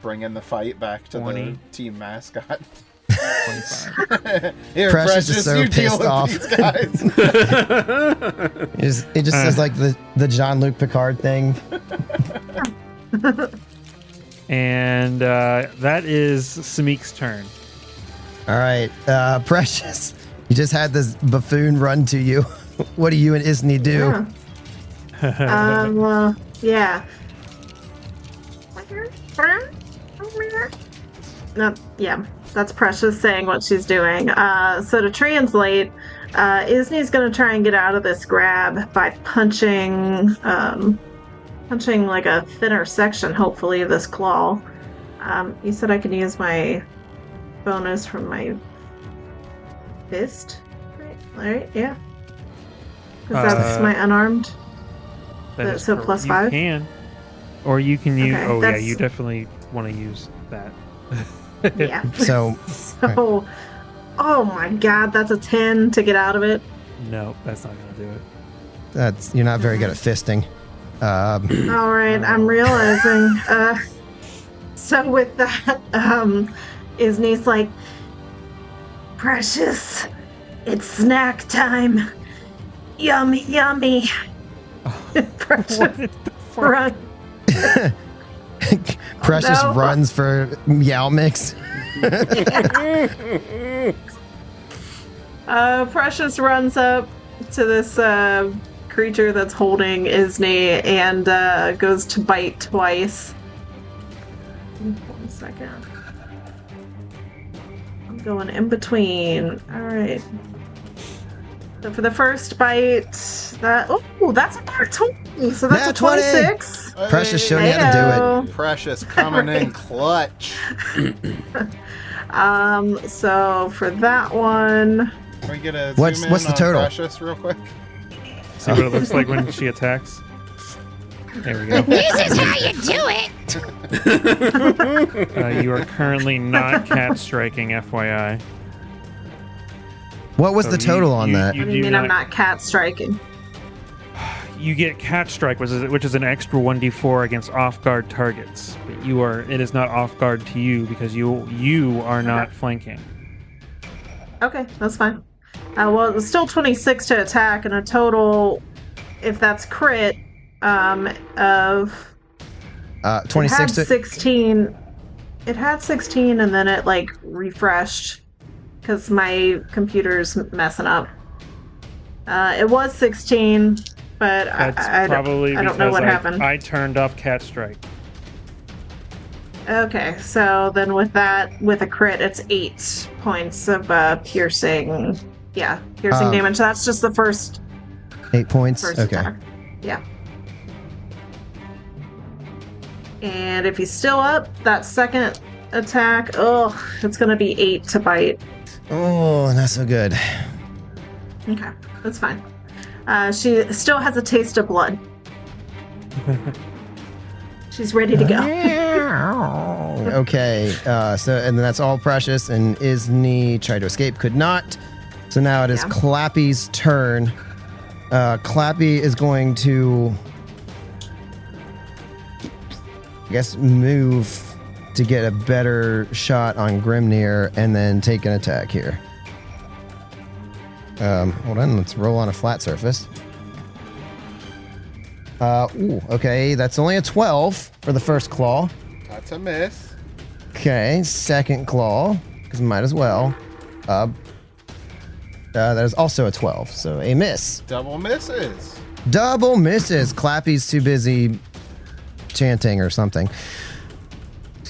Bringing the fight back to 20. the team mascot. 25. Here, Precious Precious, is so you deal pissed with off. these guys. It just says like the Jean-Luc Picard thing. And that is Samik's turn. All right, Precious, you just had this buffoon run to you. What do you and Isney do? Yeah. No, yeah, that's Precious saying what she's doing. So to translate, Isney's going to try and get out of this grab by punching like a thinner section, hopefully, of this claw. You said I can use my bonus from my fist? Right, yeah. Because that's my unarmed. That is So correct. plus You 5? can. Or you can use. Okay, Oh, yeah, that's- you definitely want to use that. Yeah. So So, oh my god, that's a 10 to get out of it. No, that's not going to do it. you're not very good at fisting. All right, I'm realizing. So with that, Isney's like, Precious, it's snack time. Yummy, yummy. Precious, What the fuck? run. Precious no. runs for Meow Mix. Precious runs up to this creature that's holding Isney and goes to bite twice. 1 second. I'm going in between. Alright. So for the first bite, that's a part 20. So that's Nat a 20. 26. Precious showing you how to do it. Heyo. Precious coming in clutch. So for that one, Can we get a What's- zoom in what's the on total? Precious real quick? See what it looks like when she attacks. There we go. This is how you do it. You are currently not cat striking, FYI. What was So the total on that? what do you mean I'm not cat striking? You get cat strike, which is an extra 1d4 against off guard targets. But it is not off guard to you because you are not flanking. Okay, that's fine. Well, it's still 26 to attack, and a total, if that's crit, of 26 It had to 16. It had 16, and then it like refreshed because my computer's messing up. It was 16, but That's I probably don't know because what happened. I turned off cat strike. Okay, so then with a crit, it's 8 points of piercing. Yeah, piercing damage. That's just the first 8 points. Okay. attack. Yeah. And if he's still up, that second attack, it's gonna be 8 to bite. Oh, not so good. Okay, that's fine. She still has a taste of blood. She's ready to go. Okay. So and then that's all Precious, and Isney tried to escape, could not. So now it is Yeah. Clappy's turn. Clappy is going to, I guess, move to get a better shot on Grimnir and then take an attack here. Hold on, let's roll on a flat surface. Okay, that's only a 12 for the first claw. That's a miss. Okay, second claw, because might as well. That is also a 12, so a miss. Double misses. Double misses. Clappy's too busy chanting or something.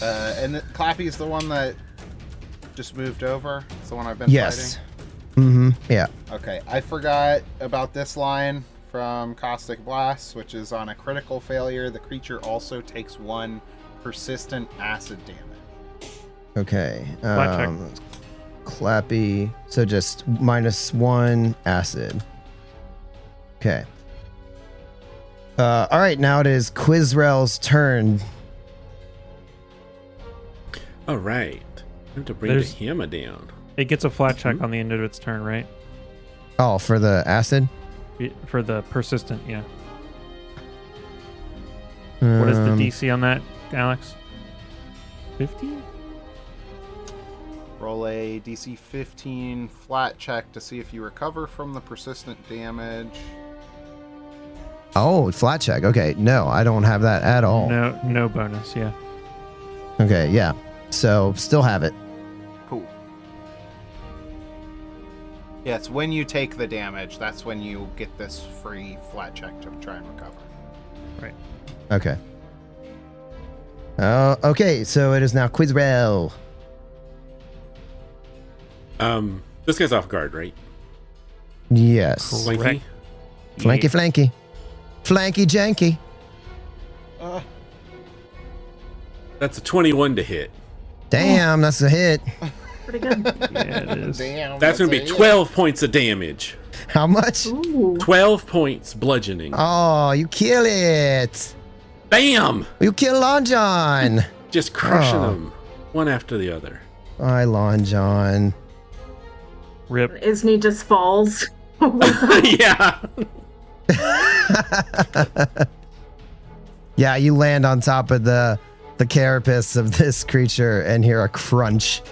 And Clappy's the one that just moved over. It's the one I've been Yes. Mm-hmm. Yeah. fighting. Okay, I forgot about this line from Caustic Blast, which is on a critical failure. The creature also takes 1 persistent acid damage. Okay. Flat check. Clappy. So just -1 acid. Okay. All right. Now it is Quizrel's turn. All right. Time to bring There's- the hammer down. It gets a flat check on the end of its turn, right? Oh, for the acid. For the persistent, yeah. What is the DC on that, Alex? 15? Roll a DC 15 flat check to see if you recover from the persistent damage. Oh, flat check. Okay. No, I don't have that at all. No bonus, yeah. Okay. Yeah. So still have it. Cool. Yes, when you take the damage, that's when you get this free flat check to try and recover. Right. Okay. Okay. So it is now Quizrel. This guy's off guard, right? Yes. Cool. Flanky? Correct. Flanky. Flanky janky. That's a 21 to hit. Damn, that's a hit. Pretty good. Yeah, it is. Damn. That's going to be 12 points of damage. How much? Ooh. 12 points bludgeoning. Oh, you kill it. Bam! You kill Long John. Just crushing Oh. them one after the other. Hi, Long John. Rip. Isn't he just falls? Yeah. Yeah, you land on top of the carapace of this creature and hear a crunch.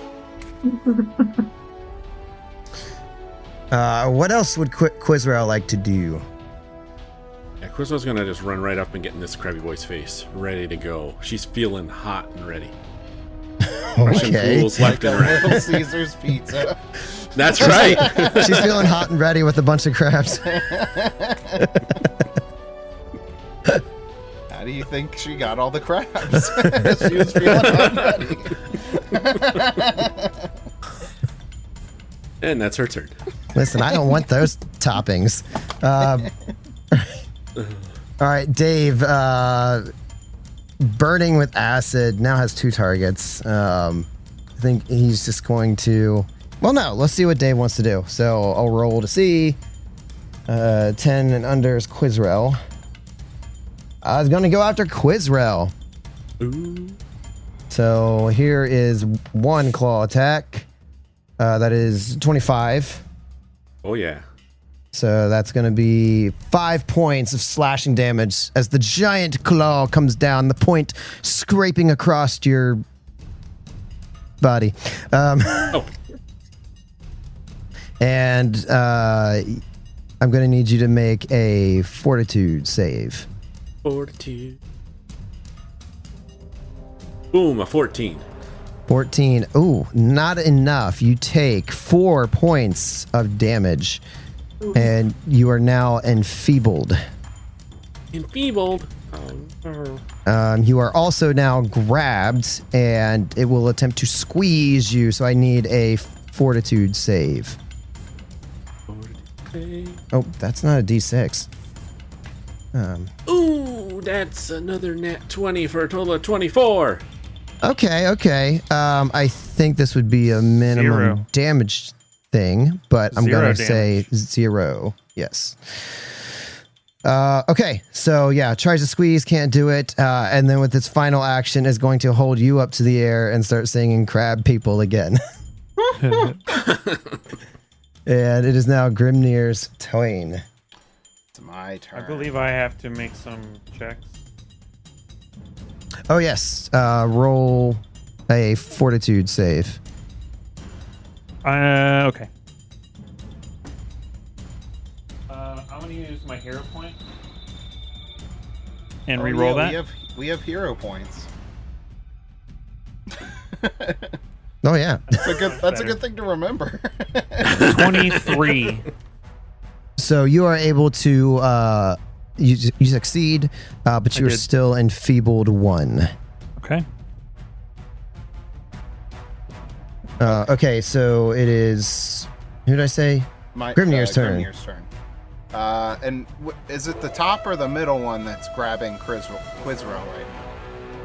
What else would Quizrel like to do? Yeah, Quizzo's going to just run right up and get in this crabby boy's face, ready to go. She's feeling hot and ready. Russian Okay. fools left and right. Little Caesar's pizza. That's right. She's feeling hot and ready with a bunch of crabs. How do you think she got all the crabs? She was feeling hot and ready. And that's her turn. Listen, I don't want those toppings. All right, Dave. Burning with acid now has 2 targets. I think he's just going to. Well, no. Let's see what Dave wants to do. So I'll roll to see. 10 and under is Quizrel. I was going to go after Quizrel. Ooh. So here is 1 claw attack. That is 25. Oh, yeah. So that's going to be 5 points of slashing damage as the giant claw comes down, the point scraping across your body. Oh, And I'm going to need you to make a fortitude save. 42. Boom, a 14. 14. Ooh, not enough. You take 4 points of damage, and you are now enfeebled. Enfeebled. Oh, no. You are also now grabbed, and it will attempt to squeeze you, so I need a fortitude save. 40. Oh, that's not a d6. Ooh, that's another nat 20 for a total of 24. Okay. I think this would be a minimum 0. damage thing, but I'm 0 going to say damage. 0. Yes. Okay, so yeah, tries to squeeze, can't do it, and then with its final action is going to hold you up to the air and start singing crab people again. And it is now Grimnir's turn. It's my turn. I believe I have to make some checks. Oh yes, roll a fortitude save. Okay. I'm gonna use my hero point and re-roll that. We have hero points. Oh yeah. That's a good thing to remember. 23. So you are able to you succeed, but I you are did. still enfeebled 1. Okay. Okay, so it is. Who did I say? Grimnir's turn. Grimnir's turn. Is it the top or the middle one that's grabbing Quizrel right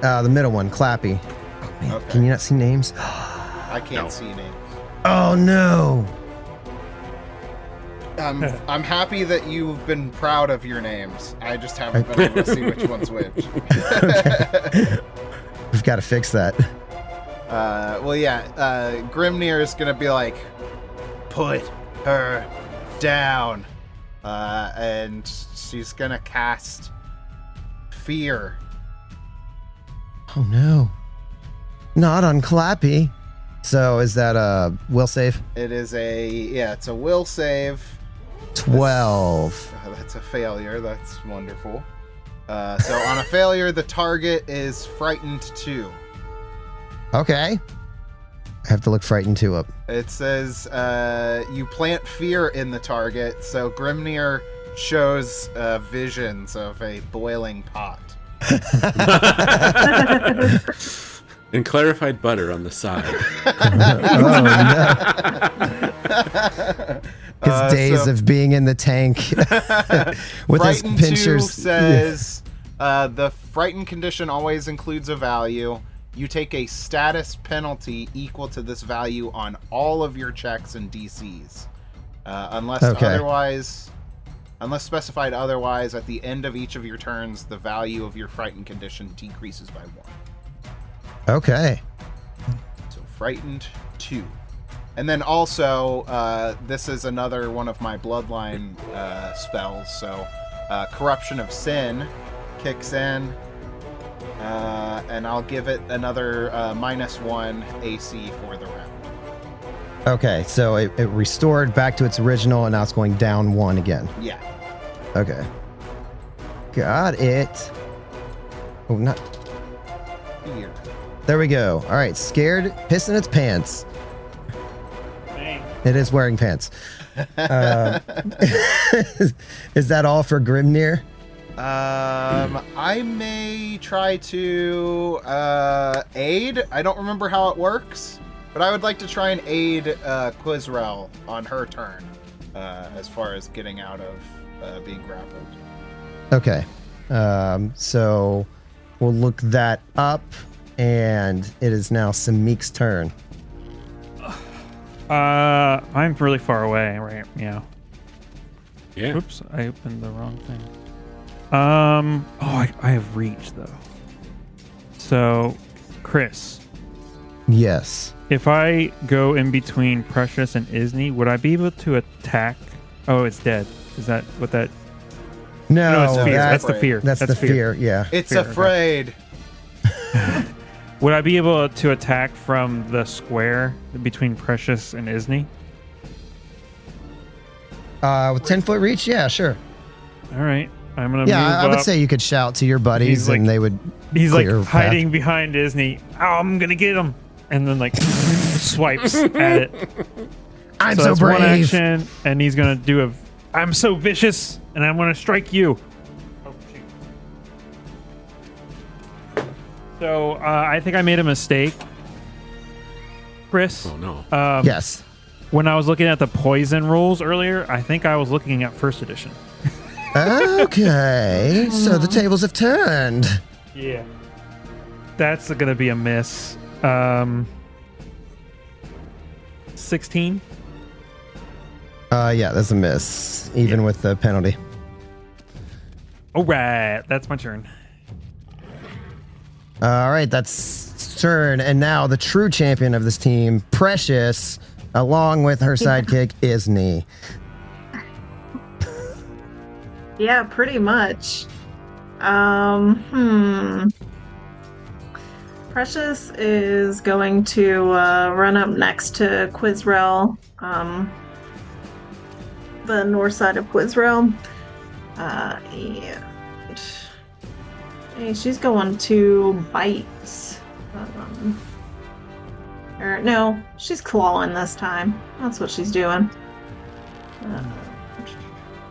now? The middle one, Clappy. Oh, man. Okay. Can you not see names? I can't see names. Oh no! I'm happy that you've been proud of your names. I just haven't been able to see which one's which. We've got to fix that. Grimnir is gonna be like, put her down, and she's gonna cast fear. Oh no! Not on Clappy. So is that a will save? It is it's a will save. 12. That's a failure. That's wonderful. So on a failure, the target is frightened 2. Okay. I have to look frightened 2 up. It says you plant fear in the target, so Grimnir shows visions of a boiling pot. And clarified butter on the side. His days of being in the tank with his Frightened pinchers. 2 says the frightened condition always includes a value. You take a status penalty equal to this value on all of your checks and DCs. Unless specified otherwise, at the end of each of your turns, the value of your frightened condition decreases by 1. Okay. So frightened 2. And then also, this is another one of my bloodline spells. So corruption of sin kicks in, and I'll give it another -1 AC for the round. Okay, so it restored back to its original, and now it's going down 1 again. Yeah. Okay. Got it. Oh, not. Fear. There we go. All right, scared, pissing its pants. Dang. It is wearing pants. Is that all for Grimnir? I may try to aid. I don't remember how it works, but I would like to try and aid Quizrel on her turn, as far as getting out of being grappled. Okay. So we'll look that up, and it is now Samik's turn. I'm really far away, right? Yeah. Yeah. Oops, I opened the wrong thing. I have reach though. So, Chris, Yes. if I go in between Precious and Isney, would I be able to attack? Oh, it's dead. Is that what that? No, it's fear. That's the Afraid. fear. That's the fear. Yeah. It's Fear, okay. afraid. Would I be able to attack from the square between Precious and Isney? With 10-foot reach, yeah, sure. All right, I'm gonna. Yeah, move I would up. say you could shout to your buddies, He's like- and they would. He's like clear path. hiding behind Isney. Oh, I'm gonna get him, and then like swipes at it. I'm So so that's brave. one action, and he's gonna do a. I'm so vicious, and I'm gonna strike you. Oh shoot! So I think I made a mistake, Chris. Oh no. Yes. When I was looking at the poison rules earlier, I think I was looking at first edition. Okay, so the tables have turned. Yeah. That's gonna be a miss. 16. Yeah, that's a miss, even with the penalty. All right, that's my turn. All right, that's turn, and now the true champion of this team, Precious, along with her sidekick, Isney. Yeah, pretty much. Precious is going to run up next to Quizrel, the north side of Quizrel. And she's going to bite. Or no, she's clawing this time. That's what she's doing.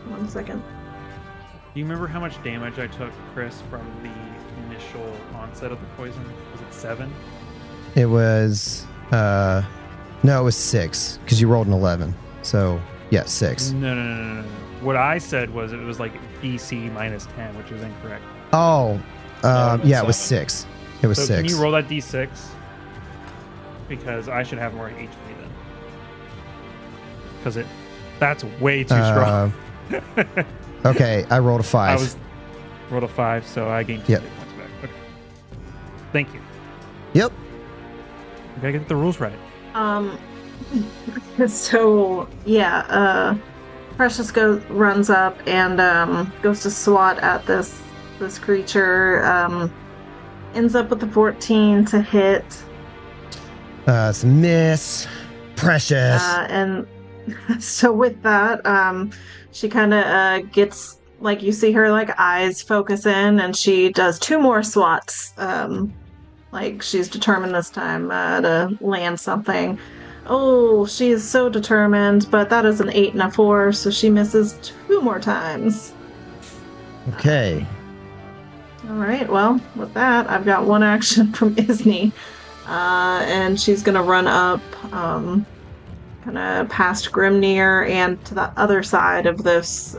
1 second. Do you remember how much damage I took, Chris, from the initial onset of the poison? Was it 7? It was, no, it was 6, because you rolled an 11. So, yeah, 6. No. what I said was it was like DC minus 10, which is incorrect. Oh, No, yeah, it was 7. 6. It was So 6. can you roll that D6? Because I should have more HP then. Because that's way too strong. Okay, I rolled a 5. I rolled a 5, so I gained 2 Yep. points back. Okay. Thank you. Yep. You gotta get the rules right. So yeah, Precious runs up and goes to swat at this creature. Ends up with a 14 to hit. It's a miss. Precious. And so with that, she kind of gets, like, you see her like eyes focus in, and she does 2 more swats. Like she's determined this time to land something. Oh, she is so determined, but that is an 8 and a 4, so she misses 2 more times. Okay. All right, well, with that, I've got 1 action from Isni. And she's going to run up kind of past Grimnir and to the other side of this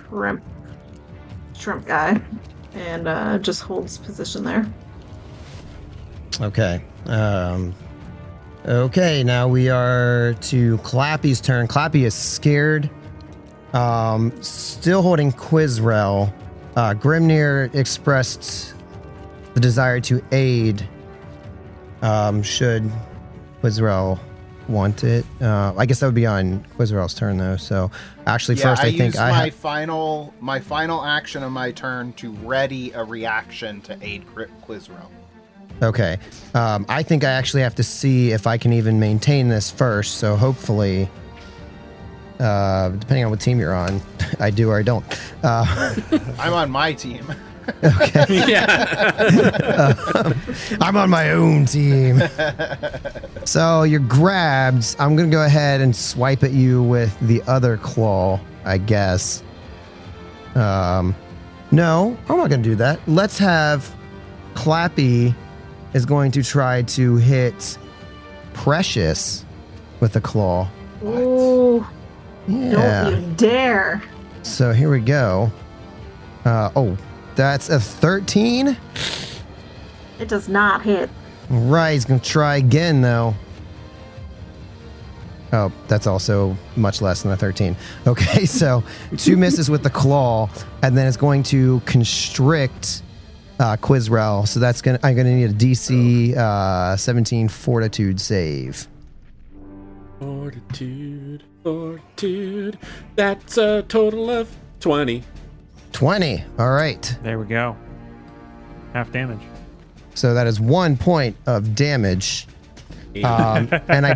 shrimp guy, and just holds position there. Okay. Okay, now we are to Clappy's turn. Clappy is scared. Still holding Quizrel. Grimnir expressed the desire to aid. Should Quizrel want it? I guess that would be on Quizrel's turn though. So actually, first I think used my final action of my turn to ready a reaction to aid Quizrel. Okay. I think I actually have to see if I can even maintain this first. So hopefully, depending on what team you're on, I do or I don't. I'm on my team. Okay. Yeah. I'm on my own team. So you're grabbed. I'm going to go ahead and swipe at you with the other claw, I guess. No, I'm not going to do that. Let's have Clappy is going to try to hit Precious with a claw. Ooh, Yeah. don't you dare. So here we go. That's a 13. It does not hit. Right, he's going to try again, though. Oh, that's also much less than a 13. Okay, so 2 misses with the claw, and then it's going to constrict Quizrel. So that's I'm gonna need a DC 17 Fortitude save. Fortitude. That's a total of 20. 20. All right. There we go. Half damage. So that is 1 point of damage. And I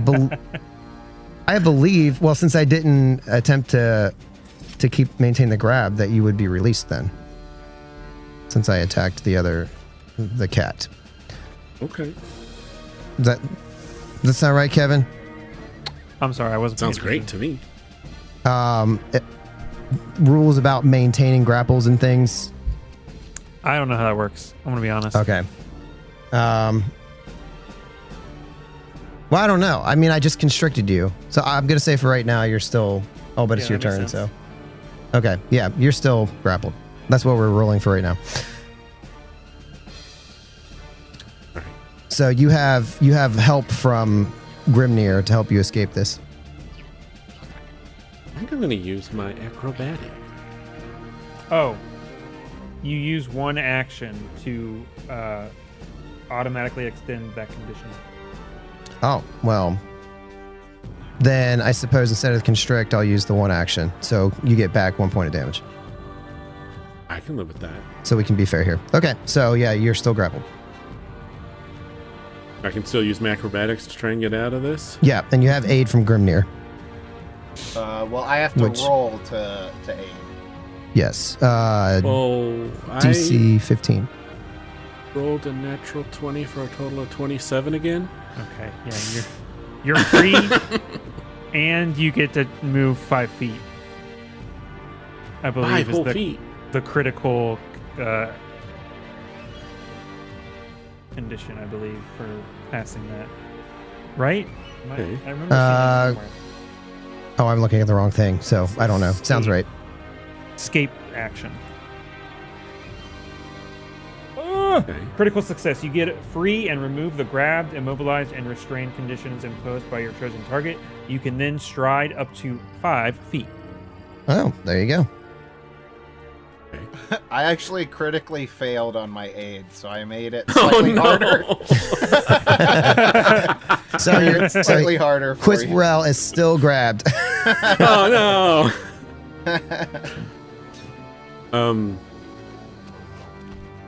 believe, well, since I didn't attempt to maintain the grab, that you would be released then. Since I attacked the cat. Okay. Does that sound right, Kevin? I'm sorry, I wasn't. Sounds paying great to me. Rules about maintaining grapples and things. I don't know how that works. I'm gonna be honest. Okay. Well, I don't know. I mean, I just constricted you, so I'm gonna say for right now you're still. Oh, but it's Yeah, your that makes turn, sense. so. Okay. Yeah, you're still grappled. That's what we're rolling for right now. All right. So you have help from Grimnir to help you escape this. I think I'm going to use my acrobatic. Oh, you use 1 action to automatically extend that condition. Oh, well. Then I suppose instead of constrict, I'll use the 1 action. So you get back 1 point of damage. I can live with that. So we can be fair here. Okay, so yeah, you're still grappled. I can still use my acrobatics to try and get out of this. Yeah, and you have aid from Grimnir. Well, I have to roll to aid. Yes. Oh, DC 15. I rolled a natural 20 for a total of 27 again. Okay. Yeah, you're free, and you get to move 5 feet. I believe 5 is whole the feet. the critical condition, I believe, for passing that. Right? Okay. I remember seeing that somewhere. Oh, I'm looking at the wrong thing, so I don't know. Sounds right. Escape action. Okay. Critical success. You get free and remove the grabbed, immobilized, and restrained conditions imposed by your chosen target. You can then stride up to 5 feet. Oh, there you go. I actually critically failed on my aid, so I made it slightly harder. So you're Slightly harder for you. Quizrel is still grabbed. Oh no.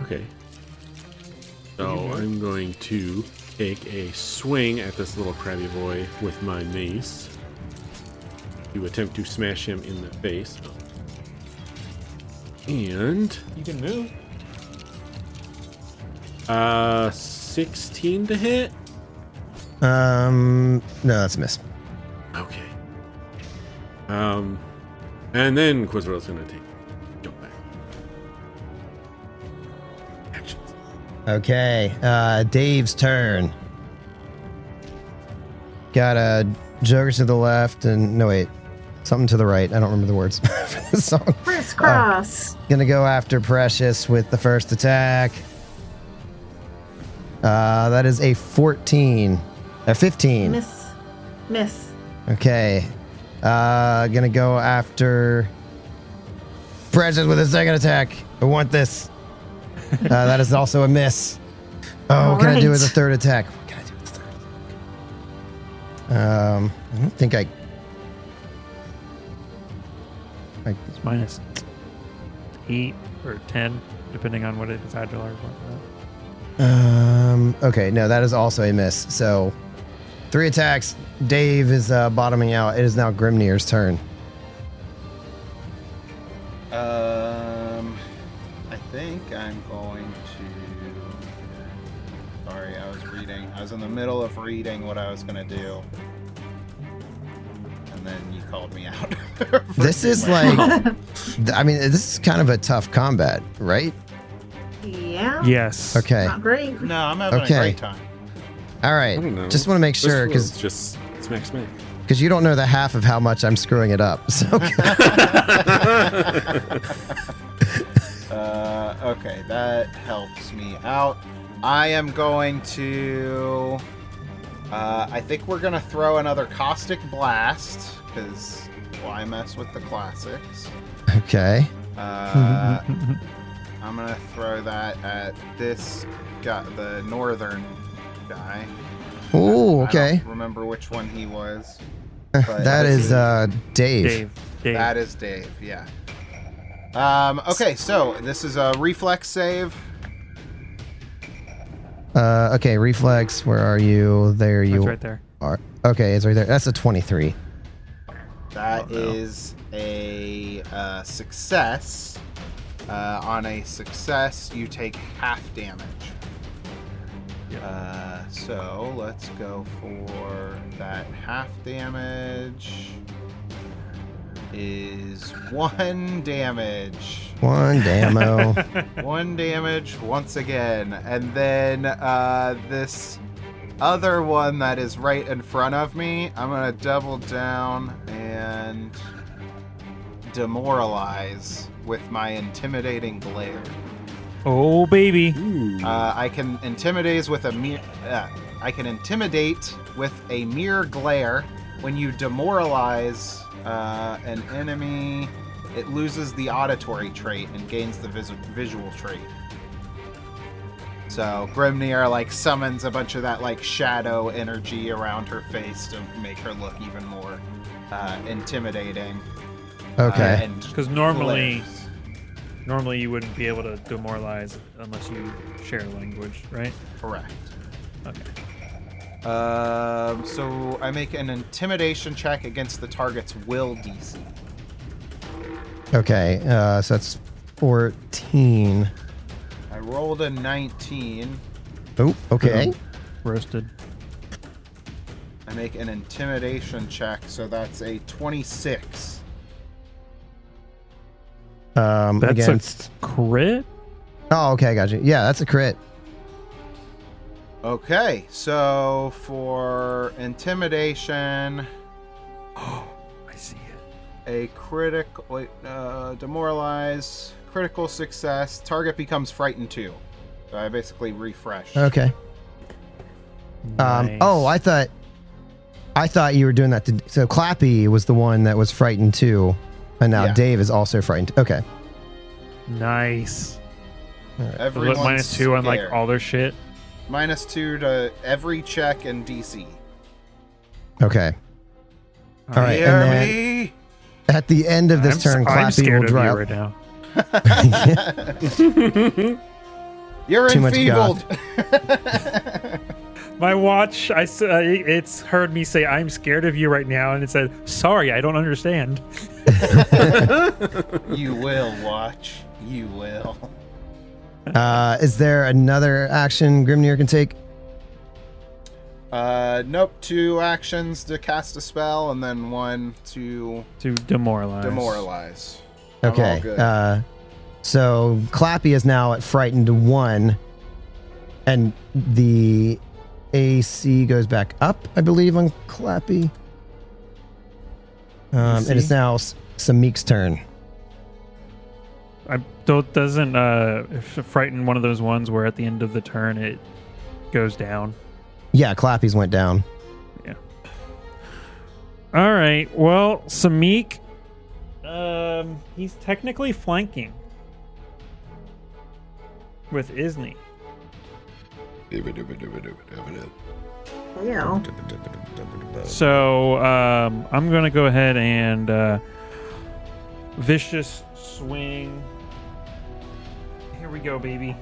Okay. So I'm going to take a swing at this little crabby boy with my mace to attempt to smash him in the face. And You can move. 16 to hit. No, that's a miss. Okay. And then Quizrel's gonna jump back. Actions. Okay, Dave's turn. Got a Joker to the left and no wait, something to the right. I don't remember the words for this song. Crisscross. Gonna go after Precious with the first attack. That is a 14. A 15. Miss. Okay. Gonna go after Precious with a second attack. I want this. That is also a miss. Oh, what can I do with a third attack? What can I do with a third attack? I don't think I It's minus 8 or 10, depending on what it is agile or what. okay, no, that is also a miss. So 3 attacks. Dave is bottoming out. It is now Grimnir's turn. I think I'm going to. Sorry, I was reading. I was in the middle of reading what I was going to do. And then you called me out. This is like, I mean, this is kind of a tough combat, right? Yeah. Yes. Okay. Not great. No, I'm having Okay. a great time. All I don't right. know. Just want to make sure It's because just smack. you don't know the half of how much I'm screwing it up. So Okay, that helps me out. I am going to. I think we're gonna throw another caustic blast because why mess with the classics? okay. I'm gonna throw that at this guy, the northern guy. Oh, I okay. don't remember which one he was. But That is Dave. Dave. That is Dave. Yeah. Okay, so this is a reflex save. Okay, reflex. Where are you? There you It's right there. are. Okay, it's right there. That's a 23. That is a success. On a success, you take half damage. So let's go for that half damage. Is 1 damage. 1 damo. 1 damage once again. And then this other one that is right in front of me, I'm going to double down and demoralize with my intimidating glare. Oh, baby. I can intimidate with a mere glare. When you demoralize an enemy, it loses the auditory trait and gains the visual trait. So Grimnir summons a bunch of that shadow energy around her face to make her look even more intimidating. Okay. And Because normally you wouldn't be able to demoralize unless you share language, right? correct. Okay. So I make an intimidation check against the target's will DC. Okay. So that's 14. I rolled a 19. Oh, okay. Roasted. I make an intimidation check, so that's a 26. That's Against. a crit? Oh, okay. I got you. Yeah, that's a crit. Okay, so for intimidation, I see. a critical demoralize, critical success. Target becomes frightened 2. So I basically refresh. Okay. Nice. Oh, I thought you were doing that. So Clappy was the one that was frightened too, and now Yeah. Dave is also frightened. Okay. Nice. Everyone's -2 on like scared. all their shit. -2 to every check and DC. Okay. All right. Hear And then me? at the end of this turn, I'm Clappy scared will of you drop. right now. You're Too much enfeebled. My watch, it's heard me say, "I'm scared of you right now," and it said, "Sorry, I don't understand." You will watch. You will. Is there another action Grimnir can take? Nope. 2 actions to cast a spell, and then 1 to To demoralize. demoralize. I'm all Okay. good. So Clappy is now at frightened 1, and the AC goes back up, I believe, on Clappy. And it's now Samik's turn. Doesn't if frighten one of those ones where at the end of the turn it goes down? Yeah, Clappy's went down. All right. Well, Samik, he's technically flanking with Isni. Yeah. So I'm gonna go ahead and vicious swing. Here we go, baby.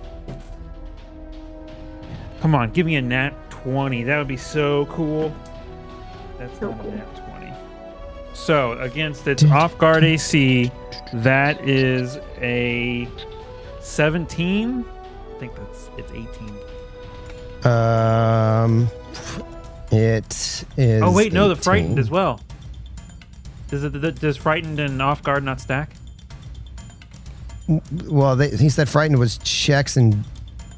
Come on, give me a nat 20. That would be so cool. That's So not a cool. nat 20. So against its off guard AC, that is a 17. I think it's 18. It is. Oh wait, no, the 18. frightened as well. Does frightened and off guard not stack? Well, he said frightened was checks and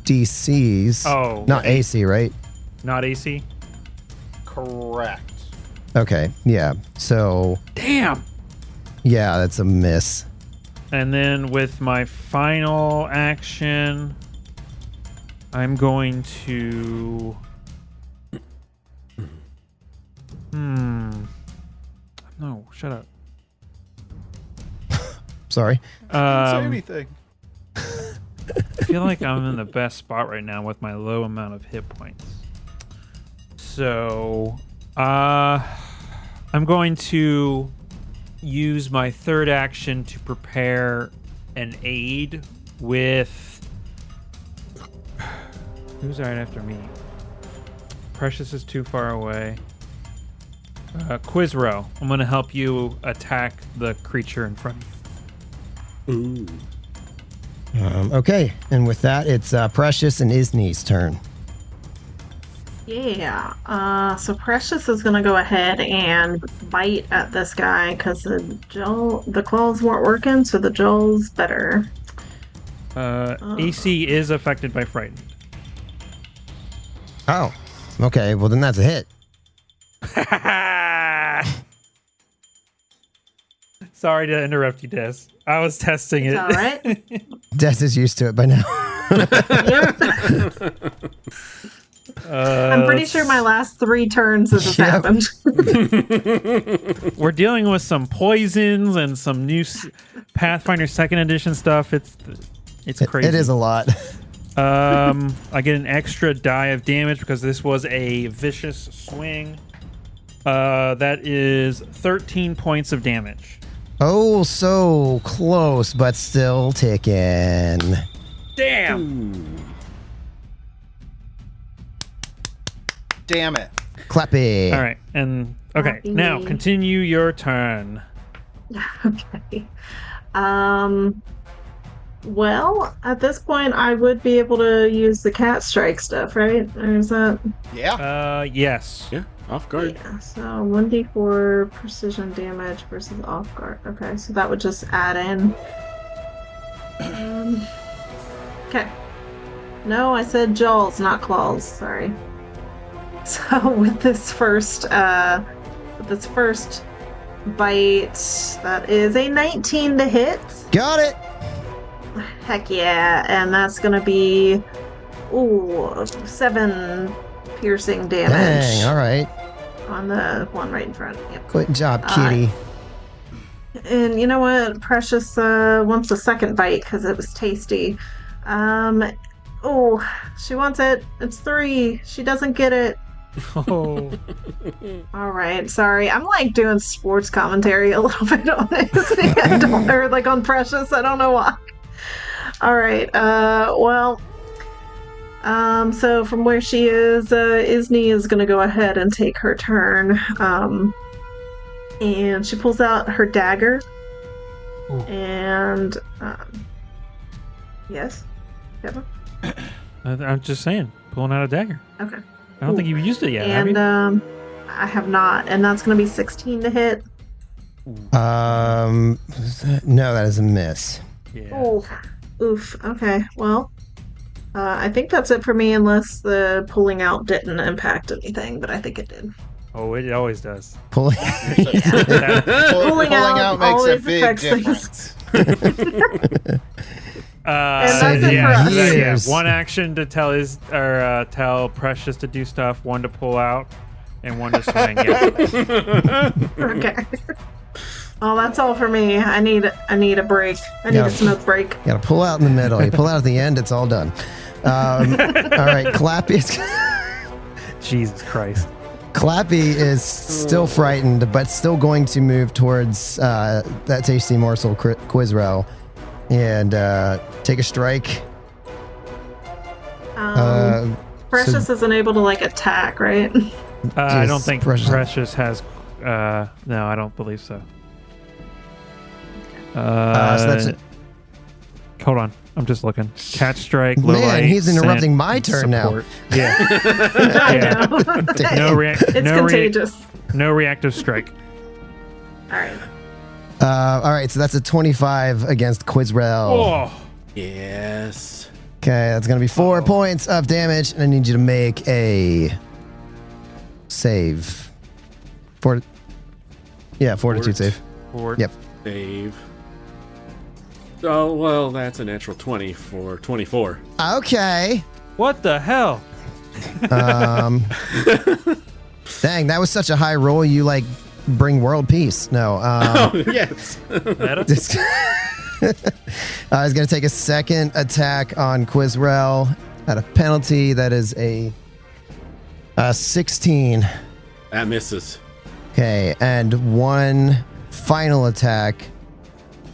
DCs. Oh, Not AC, right? not AC. Correct. Okay, yeah. So, Damn. yeah, that's a miss. And then with my final action, I'm going to. No, shut up. Sorry. Didn't say anything. I feel like I'm in the best spot right now with my low amount of hit points. So, I'm going to use my third action to prepare an aid with. Who's right after me? Precious is too far away. Quizro, I'm going to help you attack the creature in front of you. Ooh. Okay, and with that, it's Precious and Isni's turn. Yeah. So Precious is gonna go ahead and bite at this guy because the claws weren't working, so the jaw's better. AC is affected by frightened. Oh, okay. Well, then that's a hit. Sorry to interrupt you, Des. I was testing it. All right. Des is used to it by now. Yep. I'm pretty sure my last 3 turns this has Yep. happened. We're dealing with some poisons and some new Pathfinder 2nd Edition stuff. It's crazy. It is a lot. I get an extra die of damage because this was a vicious swing. That is 13 points of damage. Oh, so close, but still ticking. Damn! Damn it. Clappy. All right, and okay, Happy. now continue your turn. Okay. Well, at this point, I would be able to use the cat strike stuff, right? Or is that? Yeah. Yes. Yeah, off guard. Yeah. So 1d4 precision damage versus off guard. Okay, so that would just add in. Okay. No, I said jaws, not claws. Sorry. So with this first bite. That is a 19 to hit. Got it. Heck yeah. And that's going to be 7 piercing damage Dang. All right. on the one right in front. Yep. Good job, kitty. And you know what? Precious wants a second bite because it was tasty. She wants it. It's 3. She doesn't get it. Oh, All right, sorry. I'm like doing sports commentary a little bit on it. Or like on Precious. I don't know why. All right. So from where she is, Isney is going to go ahead and take her turn. And she pulls out her dagger. Ooh. And yes, Kevin? I'm just saying, pulling out a dagger. Okay. I don't think you've used it yet, have you? And I have not, and that's going to be 16 to hit. No, that is a miss. Yeah. Oof. Okay. Well, I think that's it for me, unless the pulling out didn't impact anything, but I think it did. Oh, it always does. Pulling. Pulling out makes a always big affects difference. And that's it for us. Years. One action to tell Precious to do stuff, one to pull out, and one to swing. Yeah. Okay. Well, that's all for me. I need a break. I need Yeah. a smoke break. You gotta pull out in the middle. You pull out at the end, it's all done. All right, Clappy is still frightened, but still going to move towards that tasty morsel, Quizrel, and take a strike. Precious isn't able to like attack, right? I don't think Precious- Precious has. No, I don't believe so. So that's it. Hold on, I'm just looking. Catch strike. Low Man, light, he's interrupting scent, my turn now. support. Yeah. I Yeah. know. It's no contagious. no reactive strike. All right. All right, so that's a 25 against Quizrel. Oh, Yes. Okay, that's gonna be 4 points of damage, and I need you to make a save. Fortitude save. Fort. Yep. Save. Oh, well, that's a natural 20 for 24. Okay. What the hell? Dang, that was such a high roll. You like bring world peace. No. Yes. Meta? I was gonna take a second attack on Quizrel at a penalty. That is a 16. That misses. Okay, and one final attack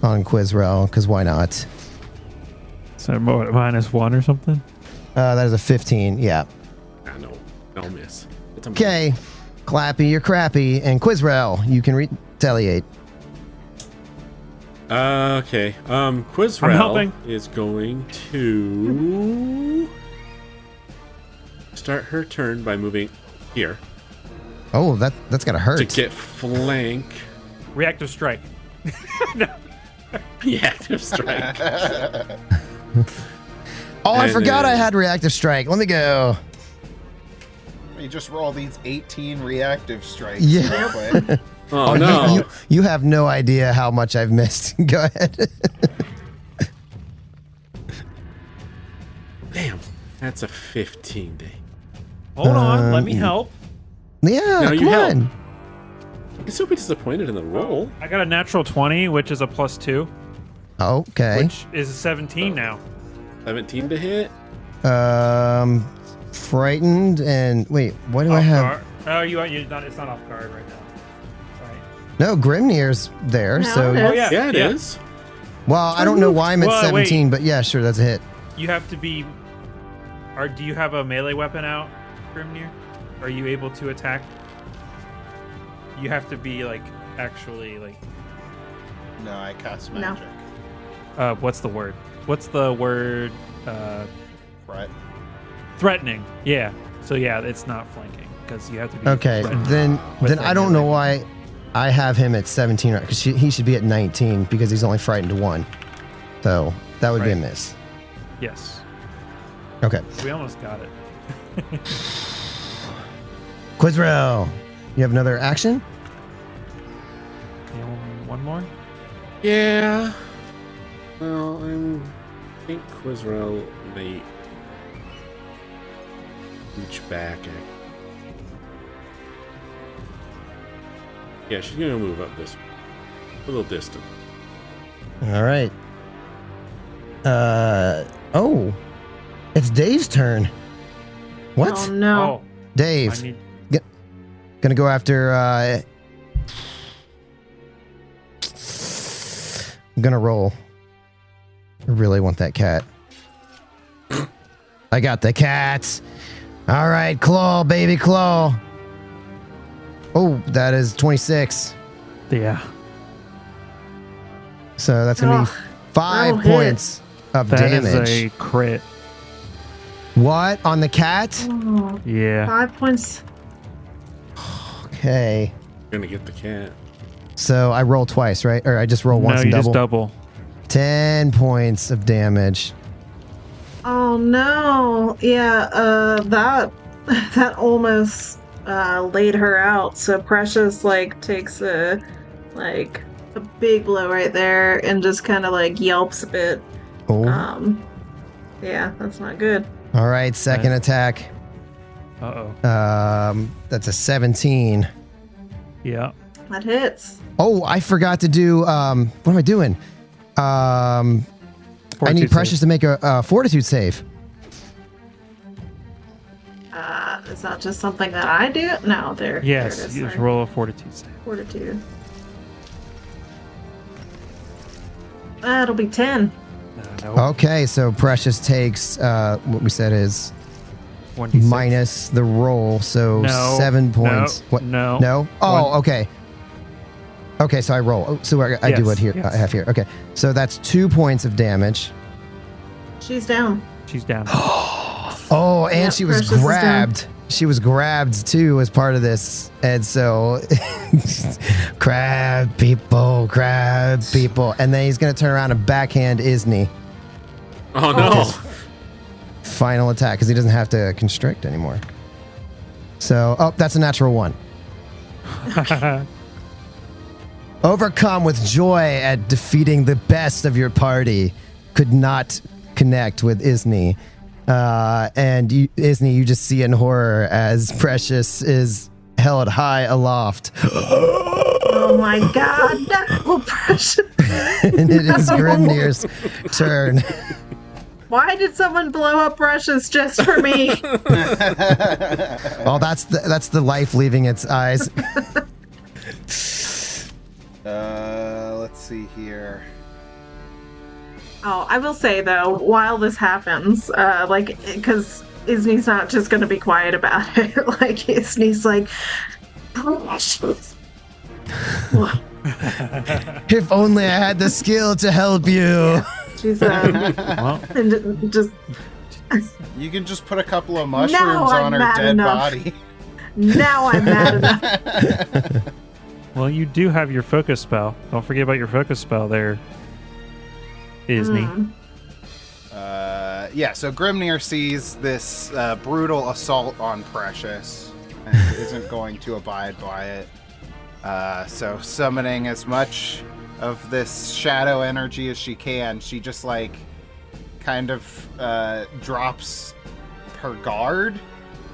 on Quizrel, because why not? So -1 or something. That is a 15. Yeah. No miss. It's a Okay, Clappy, you're crappy, and Quizrel, you can retaliate. Okay. I'm Quizrel helping. is going to start her turn by moving here Oh, that's gotta hurt. to get flank. Reactive strike. Reactive strike. Oh, I And forgot I then- had reactive strike. Let me go. You just roll these 18 reactive strikes. Yeah. real quick. Oh, no. You have no idea how much I've missed. Go ahead. Damn. That's a 15 day. Hold on, let me help. Yeah, No, you come help. on. You can still be disappointed in the roll. I got a natural 20, which is a +2, Okay. which is a 17 now. 17 to hit. Frightened and wait, what do I Off have? guard. Oh, you're not. It's not off guard right now. Right. No, Grimnir's there. No, So, it is. Oh yeah, Yeah, it is. well, I don't know why I'm at Whoa, 17, but yeah, sure, that's a hit. You have to be. Or do you have a melee weapon out, Grimnir? Are you able to attack? You have to be like actually like. No, I cast No. magic. What's the word? What's the word? Right. Threatening. Yeah. So yeah, it's not flanking because you have to be. Okay, threatening then with I a don't know melee. why I have him at 17, right? Because he should be at 19 because he's only frightened to 1. So that would be a Right. miss. Yes. Okay. We almost got it. Quizrel, you have another action? one more? Yeah. Well, I think Quizrel may reach back. Yeah, she's gonna move up this a little distant. All right. Oh, it's Dave's turn. What? Oh no. Oh, Dave, I need. gonna go after. I'm gonna roll. I really want that cat. I got the cats. All right, claw, baby, claw. Oh, that is 26. Yeah. So that's gonna be 5 that'll points of That is damage. a crit. What on the cat? Oh, Yeah. 5 points. Okay. Gonna get the cat. So I roll twice, right? Or I just roll once No, and you double. just double. 10 points of damage. Oh no. Yeah, that almost laid her out. So Precious takes a big blow right there and just kind of yelps a bit. Oh. Yeah, that's not good. All right, second attack. Uh-oh. That's a 17. Yeah. That hits. Oh, I forgot to do what am I doing? I need Fortitude Precious to make a fortitude save. Is that just something that I do? No, there. Yes, there it is, you just sorry. roll a fortitude save. Fortitude. That'll be 10. No. Okay, so Precious takes what we said is 1d6. minus the roll, so No, 7 points. No. What? No. No? Oh, One. okay. Okay, so I roll. Oh, so I do Yes, what here? yes. I have here. Okay, so that's 2 points of damage. She's down. She's down. Oh, and Yep, she was Precious is down. grabbed. She was grabbed too as part of this, and so crab people, and then he's gonna turn around and backhand Isney. Oh no! Final attack because he doesn't have to constrict anymore. So, oh, that's a natural 1. Overcome with joy at defeating the best of your party, could not connect with Isney. And Isney, you just see in horror as Precious is held high aloft. Oh my god, no, Precious. And it is Grimnir's turn. Why did someone blow up Precious just for me? Oh, that's the life leaving its eyes. Let's see here. Oh, I will say though, while this happens, because Isney's not just going to be quiet about it. Isney's Precious. If only I had the skill to help you. She's Well, and just You can just put a couple of mushrooms I'm on her mad dead enough. body. now I'm mad enough. well, you do have your focus spell. Don't forget about your focus spell there, Isney. Yeah, so Grimnir sees this brutal assault on Precious and isn't going to abide by it. So summoning as much of this shadow energy as she can, she just kind of drops her guard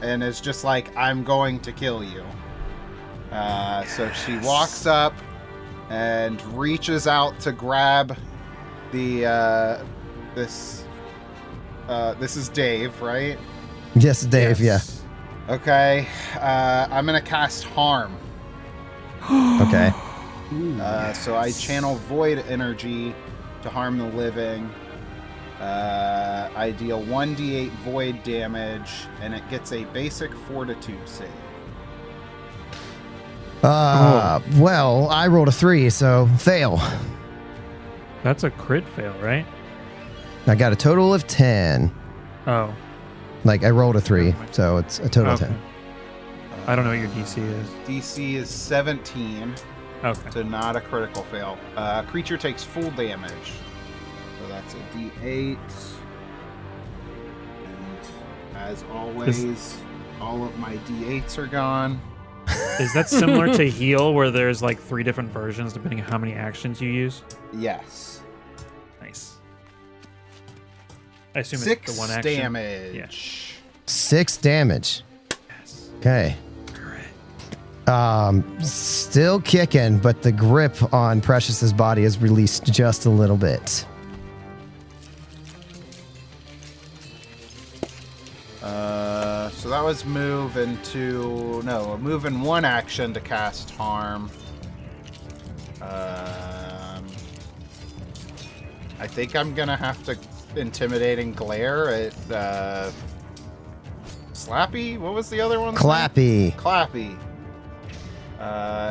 and is just I'm going to kill you. So she walks up and reaches out to grab the this is Dave, right? Yes, Dave. Yes. Okay. I'm gonna cast Harm. Yeah. Okay. So I channel Void Energy to harm the living. I deal 1d8 Void damage, and it gets a basic Fortitude save. Well, I rolled a 3, so fail. That's a crit fail, right? I got a total of 10. Oh. I rolled a 3, so it's a total of Okay. 10. I don't know what your DC is. DC is 17, Okay. so not a critical fail. Creature takes full damage. So that's a d8. And as always, all of my d8s are gone. Is that similar to heal, where there's like 3 different versions depending on how many actions you use? Yes. Nice. I assume 6 it's the one action. damage. Yeah. 6 damage. Yes. Okay. Still kicking, but the grip on Precious's body is released just a little bit. So that was move in 1 action to cast harm. I think I'm gonna have to intimidating glare at Slappy. What was the other one? Clappy. Clappy.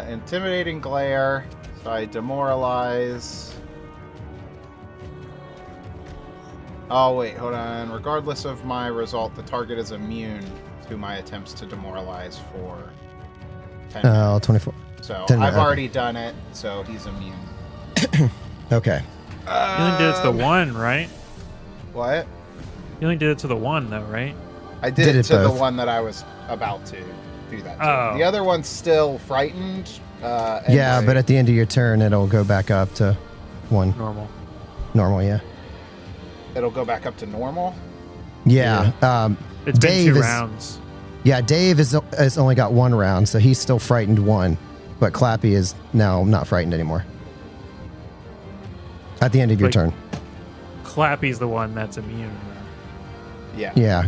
Intimidating glare. So I demoralize. Oh, wait, hold on. Regardless of my result, the target is immune to my attempts to demoralize for 10 minutes. 24. So 10 I've okay. already done it, so he's immune. Okay. You only did it to the 1, right? What? You only did it to the 1, though, right? I did it to the both. one that I was about to do that to. Oh. The other one's still frightened. Yeah, but at the end of your turn, it'll go back up to 1. Normal, yeah. It'll go back up to normal? Yeah. It's Dave been 2 is- rounds. Yeah, Dave has only got 1 round, so he's still frightened 1. But Clappy is now not frightened anymore. At the end of your Like- turn. Clappy's the one that's immune. Yeah. Yeah.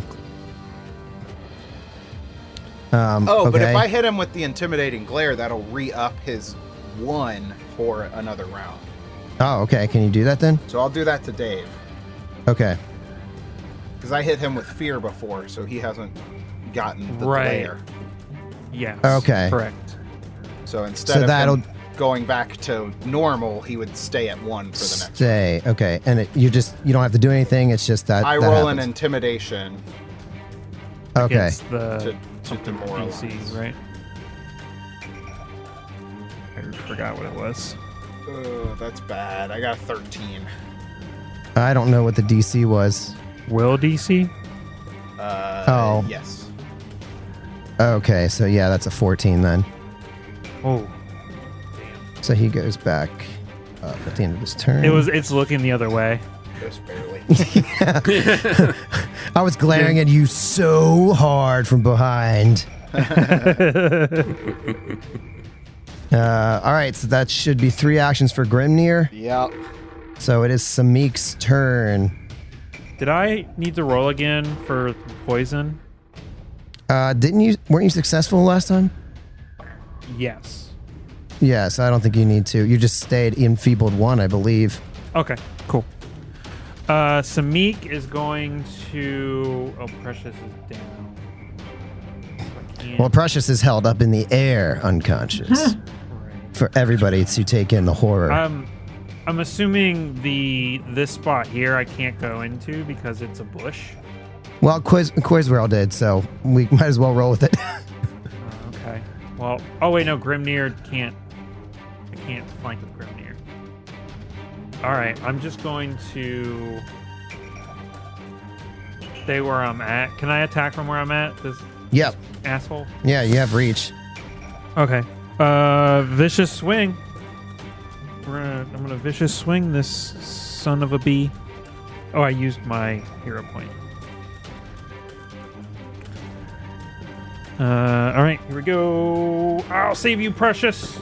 Oh, but okay. if I hit him with the intimidating glare, that'll re-up his 1 for another round. Oh, okay. Can you do that then? So I'll do that to Dave. Okay. Because I hit him with fear before, so he hasn't gotten the Right. glare. Yes. Okay. Correct. So instead So of that'll him going back to normal, he would stay at 1 for the next stay. Okay. And you don't have to do anything. It's just that. I that roll an happens. intimidation Okay. Against the to something demoralize. DC, right? I forgot what it was. That's bad. I got a 13. I don't know what the DC was. Will DC? Oh. Yes. Okay. So yeah, that's a 14 then. Oh, So he goes back up at the end of his turn. it's looking the other way. Just barely. I was glaring at you so hard from behind. All right, so that should be 3 actions for Grimnir. Yep. So it is Samik's turn. Did I need to roll again for poison? Weren't you successful last time? Yes. Yes, I don't think you need to. You just stayed enfeebled 1, I believe. Okay, cool. Samik is going to... Oh, Precious is down. I can't- Well, Precious is held up in the air, unconscious. Right. For everybody to take in the horror. I'm assuming this spot here I can't go into because it's a bush. Well, Quizworld did, so we might as well roll with it. Okay. Well, oh wait, no, Grimnir can't. I can't flank with Grimnir. All right, I'm just going to stay where I'm at. Can I attack from where I'm at? This Yep. asshole. Yeah, you have reach. Okay. Vicious swing. I'm gonna vicious swing this son of a bee. Oh, I used my hero point. All right, here we go. I'll save you, Precious.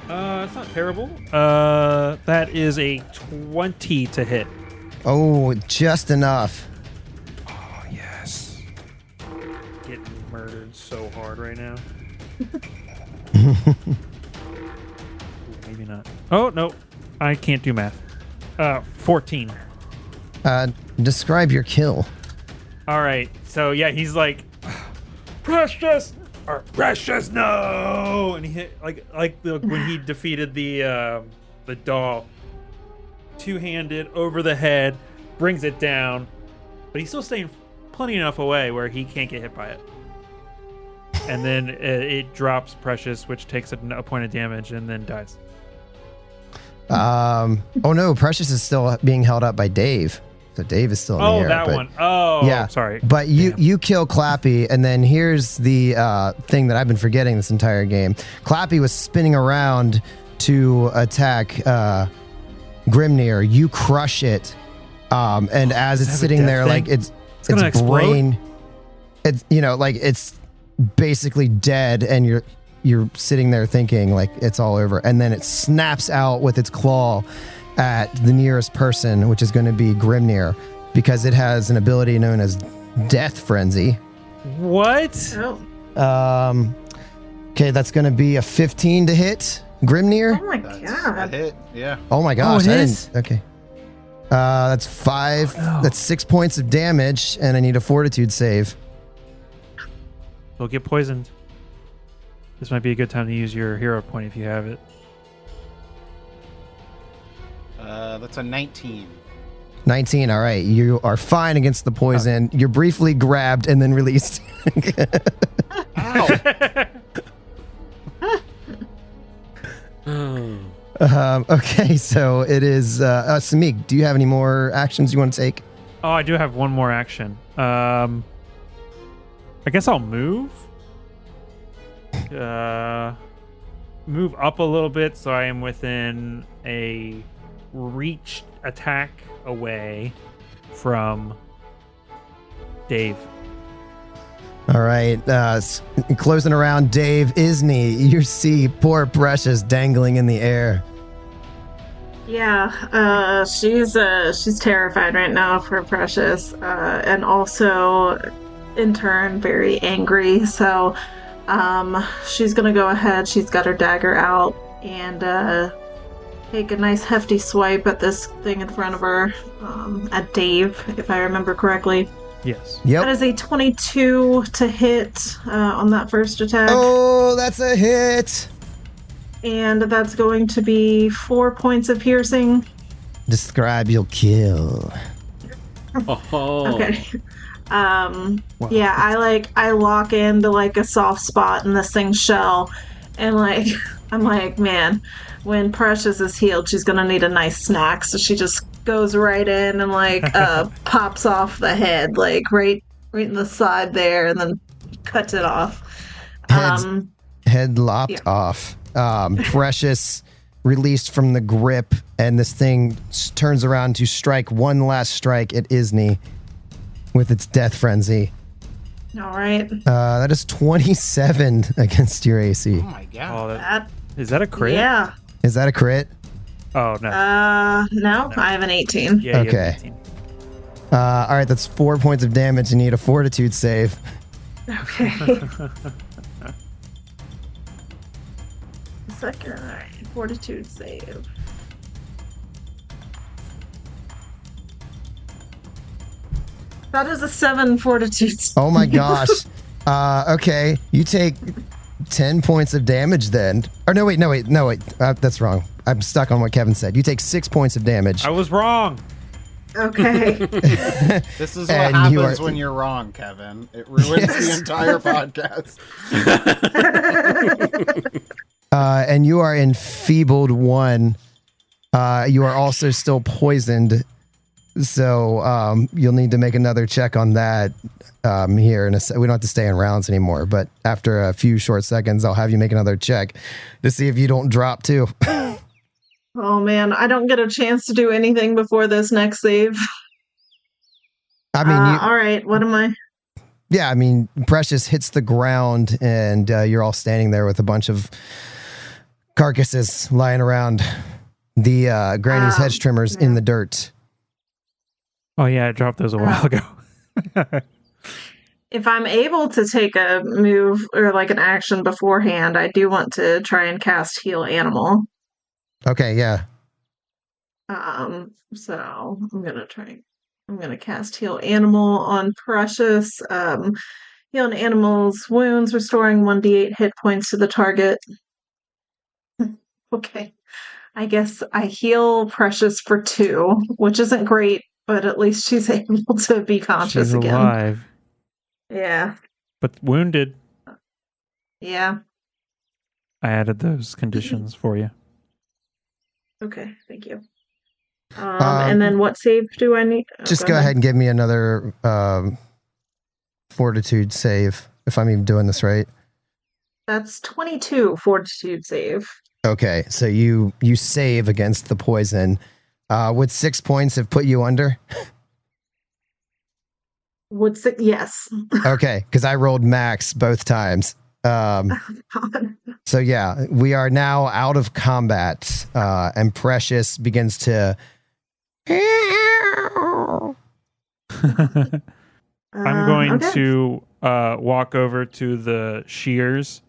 It's not terrible. That is a 20 to hit. Oh, just enough. Oh, yes. Getting murdered so hard right now. Ooh, maybe not. Oh, no. I can't do math. 14. Describe your kill. All right. So, yeah, he's like, Precious! Or, Precious, no! And he hit, when he defeated the doll. Two-handed over the head, brings it down, but he's still staying plenty enough away where he can't get hit by it. And then it drops Precious, which takes a point of damage, and then dies. Oh no, Precious is still being held up by Dave. So Dave is still in Oh, the air. that but, one. Oh, yeah. sorry. But you Damn. you kill Clappy, and then here's the thing that I've been forgetting this entire game. Clappy was spinning around to attack Grimnir. You crush it, and as it's have a sitting death there, thing? like its gonna explode? brain, it's like it's basically dead, and you're sitting there thinking like it's all over, and then it snaps out with its claw at the nearest person, which is going to be Grimnir, because it has an ability known as Death Frenzy. What? Oh, Okay, that's going to be a 15 to hit Grimnir. oh my That's a god. hit. Yeah. Oh my gosh, it I is? didn't. Okay. That's 5. Oh, no. That's 6 points of damage, and I need a Fortitude save. They'll get poisoned. This might be a good time to use your hero point if you have it. That's a 19. 19. All right, you are fine against the poison. You're briefly grabbed and then released. Ow! Okay, so it is Samik. Do you have any more actions you want to take? Oh, I do have one more action. I guess I'll move. Move up a little bit so I am within a reach attack away from Dave. All right, closing around Dave Isney. You see poor Precious dangling in the air. Yeah, she's terrified right now for Precious, and also in turn very angry. So, she's gonna go ahead. She's got her dagger out and take a nice hefty swipe at this thing in front of her, at Dave, if I remember correctly. Yes. That Yep. is a 22 to hit on that first attack. Oh, that's a hit. And that's going to be 4 points of piercing. Describe your kill. Oh. Okay. Yeah, I lock into like a soft spot in this thing's shell, and like I'm like, man, when Precious is healed, she's gonna need a nice snack. So she just goes right in and like pops off the head, like right in the side there, and then cuts it off. Head lopped Yeah. off. Precious released from the grip, and this thing turns around to strike one last strike at Isney with its death frenzy. All right. That is 27 against your AC. Oh my god. Oh, That, is that a crit? yeah. Is that a crit? Oh no. No, I have an 18. Yeah. you have okay. 18. All right, that's 4 points of damage. You need a Fortitude save. Okay. Second, all right. Fortitude save. That is a 7 fortitude save. Oh my gosh. Okay, you take 10 points of damage then. Or no, wait. That's wrong. I'm stuck on what Kevin said. You take 6 points of damage. I was wrong. Okay. This is what And you happens are- when you're wrong, Kevin. It ruins Yes. the entire podcast. And you are enfeebled 1. You are also still poisoned. So you'll need to make another check on that here. We don't have to stay in rounds anymore. But after a few short seconds, I'll have you make another check to see if you don't drop too. Oh man, I don't get a chance to do anything before this next save. I mean, All right, what am I? yeah, I mean, Precious hits the ground and you're all standing there with a bunch of carcasses lying around the Granny's hedge trimmers in the dirt. Oh yeah, I dropped those a while ago. If I'm able to take a move or like an action beforehand, I do want to try and cast Heal Animal. Okay, yeah. So I'm gonna cast Heal Animal on Precious. Heal an animal's wounds, restoring 1d8 hit points to the target. Okay. I guess I heal Precious for 2, which isn't great, but at least she's able to be conscious She's again. alive, Yeah. but wounded. Yeah. I added those conditions for you. Okay, thank you. And then what save do I need? Oh, Just go ahead and give me another fortitude save, if I'm even doing this right. That's 22 fortitude save. Okay, so you save against the poison. Would 6 points have put you under? Yes. Okay, because I rolled max both times. So yeah, we are now out of combat, and Precious begins to. I'm going okay. to walk over to the shears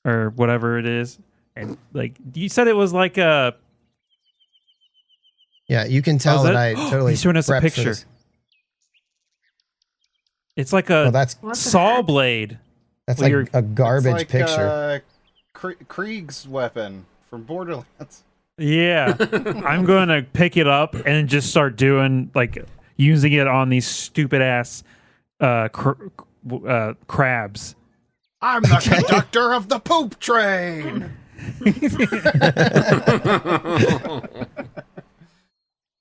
or whatever it is, and like you said, it was like a. Yeah, you can tell that I totally. He's showing us a prepped for picture. this. It's like Oh, a that's What the saw heck? blade. that's Well, like a garbage It's like, picture. Krieg's weapon from Borderlands. Yeah, I'm going to pick it up and just start doing like using it on these stupid ass crabs. I'm the conductor of the poop train.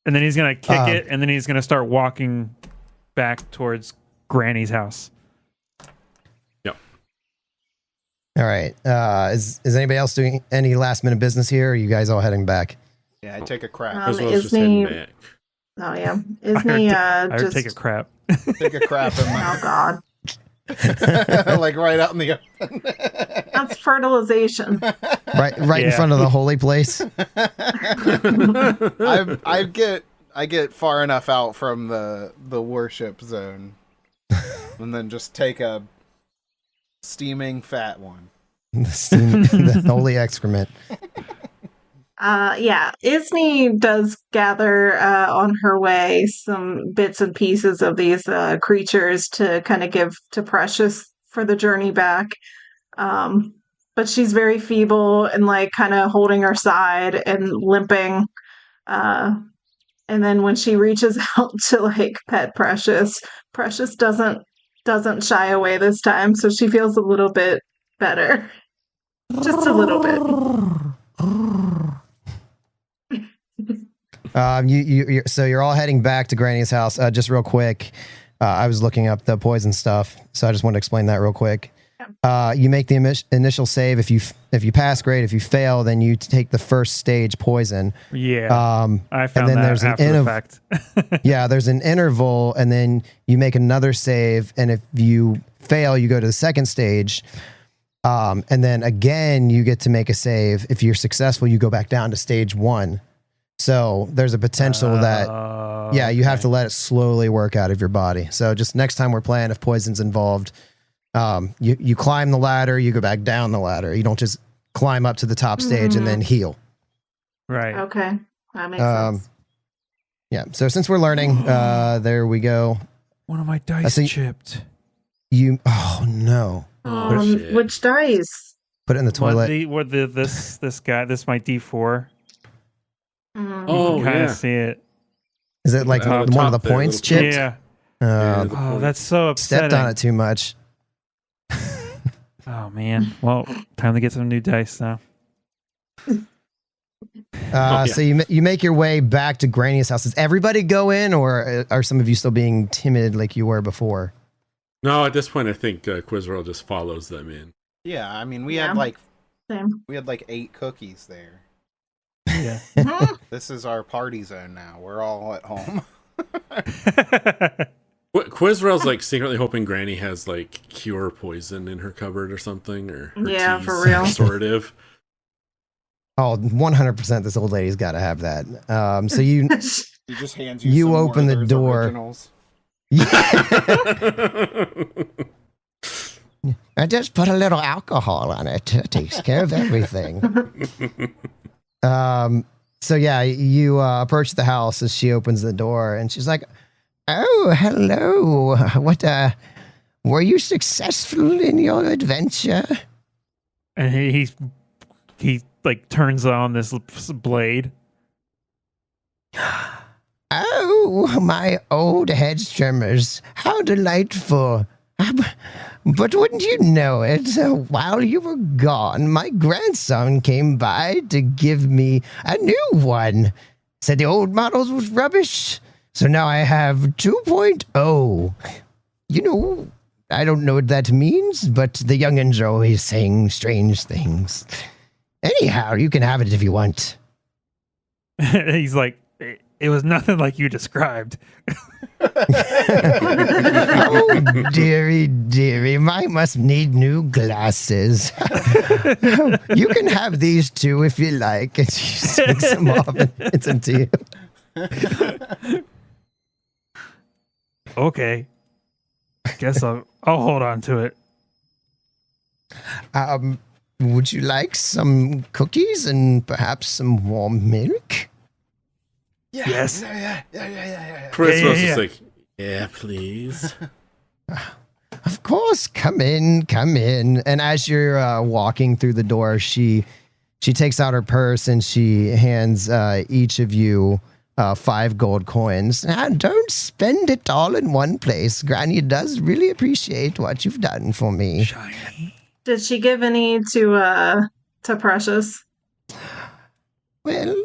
And then he's gonna kick it, and then he's gonna start walking back towards Granny's house. Yep. All right. Is anybody else doing any last minute business here? Or are you guys all heading back? Yeah, I take a crap. As well as just heading Isney, back. oh yeah, Isney I would just take a crap. Take a crap in oh god, my like right out in the open. that's fertilization. Right in Yeah. front of the holy place. I get far enough out from the worship zone, and then just take a steaming fat one. The holy excrement. Yeah, Isney does gather on her way some bits and pieces of these creatures to kind of give to Precious for the journey back. But she's very feeble and like kind of holding her side and limping. And then when she reaches out to like pet Precious, Precious doesn't shy away this time, so she feels a little bit better. Just a little bit. So you're all heading back to Granny's house. Just real quick, I was looking up the poison stuff, so I just wanted to explain that real quick. You make the initial save. If you pass, great. If you fail, then you take the first stage poison. Yeah, I found and then that there's an after the fact. Yeah, there's an interval, and then you make another save, and if you fail, you go to the second stage. And then again, you get to make a save. If you're successful, you go back down to stage 1. So there's a potential that, you have to let it slowly work out of your body. So just next time we're playing, if poison's involved, you climb the ladder, you go back down the ladder. You don't just climb up to the top stage and then heal. Right. Okay, that makes sense. Yeah. So since we're learning, there we go. One of my dice see- chipped. Oh no. shit. Which dice? Put it in the toilet. This guy, this my D4. Oh, You kind of yeah. see it. Is it like Out of the one of top the there, points little- chipped? Yeah. Yeah, the Oh, point. that's so upsetting. Stepped on it too much. Oh man. Well, time to get some new dice now. Yeah. So you make your way back to Granny's house. Does everybody go in, or are some of you still being timid like you were before? No, at this point, I think Quizroll just follows them in. Yeah, I mean we Yeah. had like Same. 8 cookies there. Yeah. This is our party zone now. We're all at home. Quizroll's like secretly hoping Granny has like cure poison in her cupboard or something, or her Yeah, tea's for real. restorative. Oh, 100% this old lady's got to have that. So you He just hands you. You some open the Werther's door. Originals. I just put a little alcohol on it. It takes care of everything. So yeah, you approach the house as she opens the door, and she's like, "Oh, hello. What? Were you successful in your adventure?" And he like turns on this blade. Oh, my old head trimmers. How delightful. But wouldn't you know it, while you were gone, my grandson came by to give me a new one. Said the old models was rubbish. So now I have 2.0. You know, I don't know what that means, but the youngins are always saying strange things. Anyhow, you can have it if you want. He's like, it was nothing like you described. Oh, dearie, I must need new glasses. You can have these too if you like. And she takes them off and hands them to you. Okay. Guess I'll hold on to it. Would you like some cookies and perhaps some warm milk? Yes. Yeah. Chris was yeah. just like, yeah, please. Of course, come in. And as you're walking through the door, she takes out her purse and she hands each of you 5 gold coins. Now, don't spend it all in one place. Granny does really appreciate what you've done for me. Shiny. Did she give any to Precious? Well,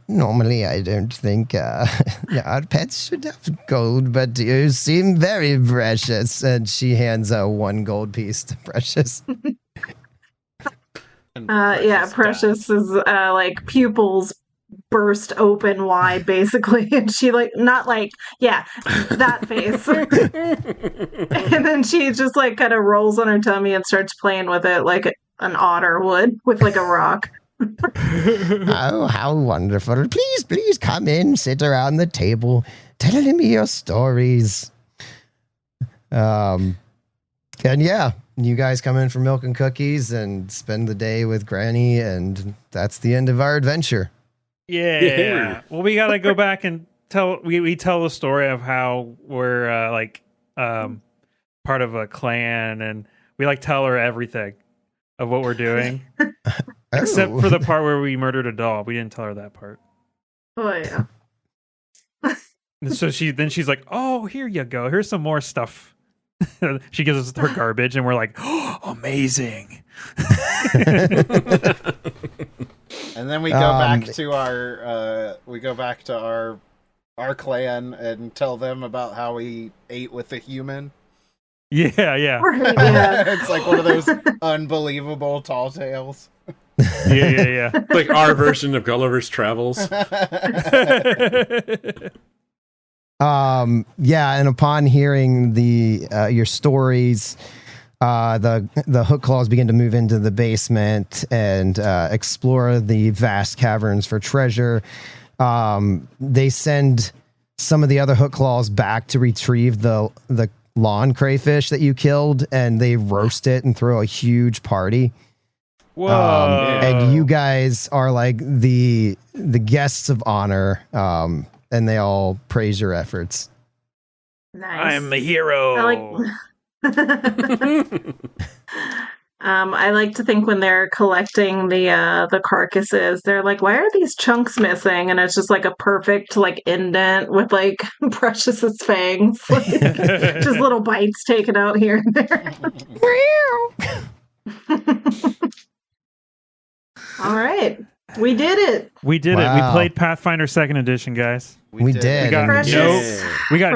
normally I don't think our pets should have gold, but you seem very precious. And she hands 1 gold piece to Precious. Precious is like pupils burst open wide, basically, and she that face. And then she just like kind of rolls on her tummy and starts playing with it like an otter would with like a rock. Oh, how wonderful. Please come in, sit around the table, telling me your stories. And yeah, you guys come in for milk and cookies and spend the day with Granny, and that's the end of our adventure. Yeah. Well, we gotta go back and tell we tell the story of how we're part of a clan, and we like tell her everything of what we're doing. Except for the part where we murdered a doll. We didn't tell her that part. Oh yeah. And so she's like, "Oh, here you go. Here's some more stuff." She gives us her garbage, and we're like, "Oh, amazing!" And then we go back to our clan and tell them about how we ate with a human. Yeah. Right, yeah. It's like one of those unbelievable tall tales. Yeah. Like our version of Gulliver's Travels. And upon hearing your stories, the hook claws begin to move into the basement and explore the vast caverns for treasure. They send some of the other hook claws back to retrieve the lawn crayfish that you killed, and they roast it and throw a huge party. Whoa! And you guys are like the guests of honor, and they all praise your efforts. Nice. I'm the hero. I like to think when they're collecting the carcasses, they're like, why are these chunks missing? And it's just like a perfect like indent with like Precious's fangs, like, just little bites taken out here and there. All right, we did it. We did it. We played Pathfinder 2nd Edition, guys. We did. We got Precious.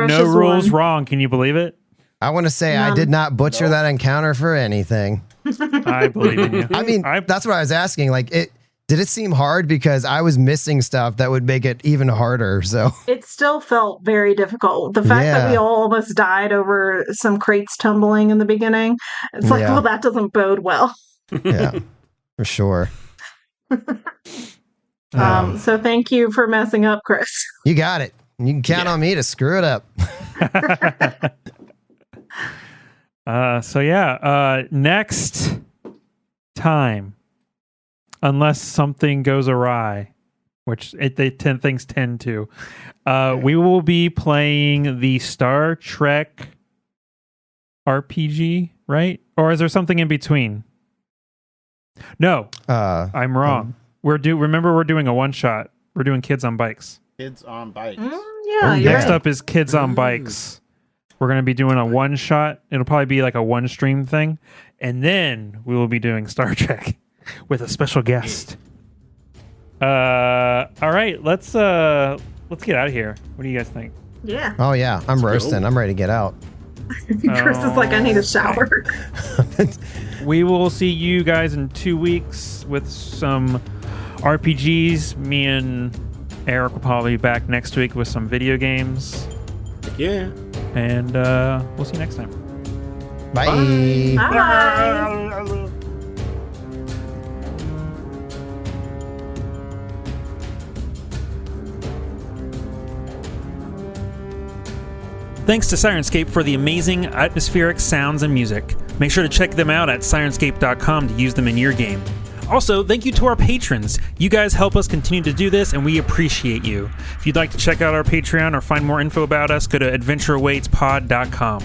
no rules one. wrong. Can you believe it? I want to say I did not butcher that encounter for anything. I believe in you. I mean, that's what I was asking. Like, did it seem hard because I was missing stuff that would make it even harder? So It still felt very difficult. The fact that we all almost died over some crates tumbling in the beginning, it's like, well, that doesn't bode well. Yeah, for sure. So thank you for messing up, Chris. You got it. You can count on me to screw it up. Next time, unless something goes awry, which things tend to, we will be playing the Star Trek RPG, right? Or is there something in between? No, I'm wrong. Remember we're doing a one shot. We're doing Kids on Bikes. Kids on Bikes. Next up is Kids on Bikes. We're going to be doing a one shot. It'll probably be like a one stream thing. And then we will be doing Star Trek with a special guest. All right, let's get out of here. What do you guys think? Yeah. Oh yeah, I'm roasting. I'm ready to get out. Chris is like, I need a shower. We will see you guys in 2 weeks with some RPGs. Me and Eric will probably be back next week with some video games. Yeah. And we'll see you next time. Bye. Bye. Thanks to Sirenscape for the amazing atmospheric sounds and music. Make sure to check them out at Sirenscape.com to use them in your game. Also, thank you to our patrons. You guys help us continue to do this, and we appreciate you. If you'd like to check out our Patreon or find more info about us, go to AdventureAwaitsPod.com.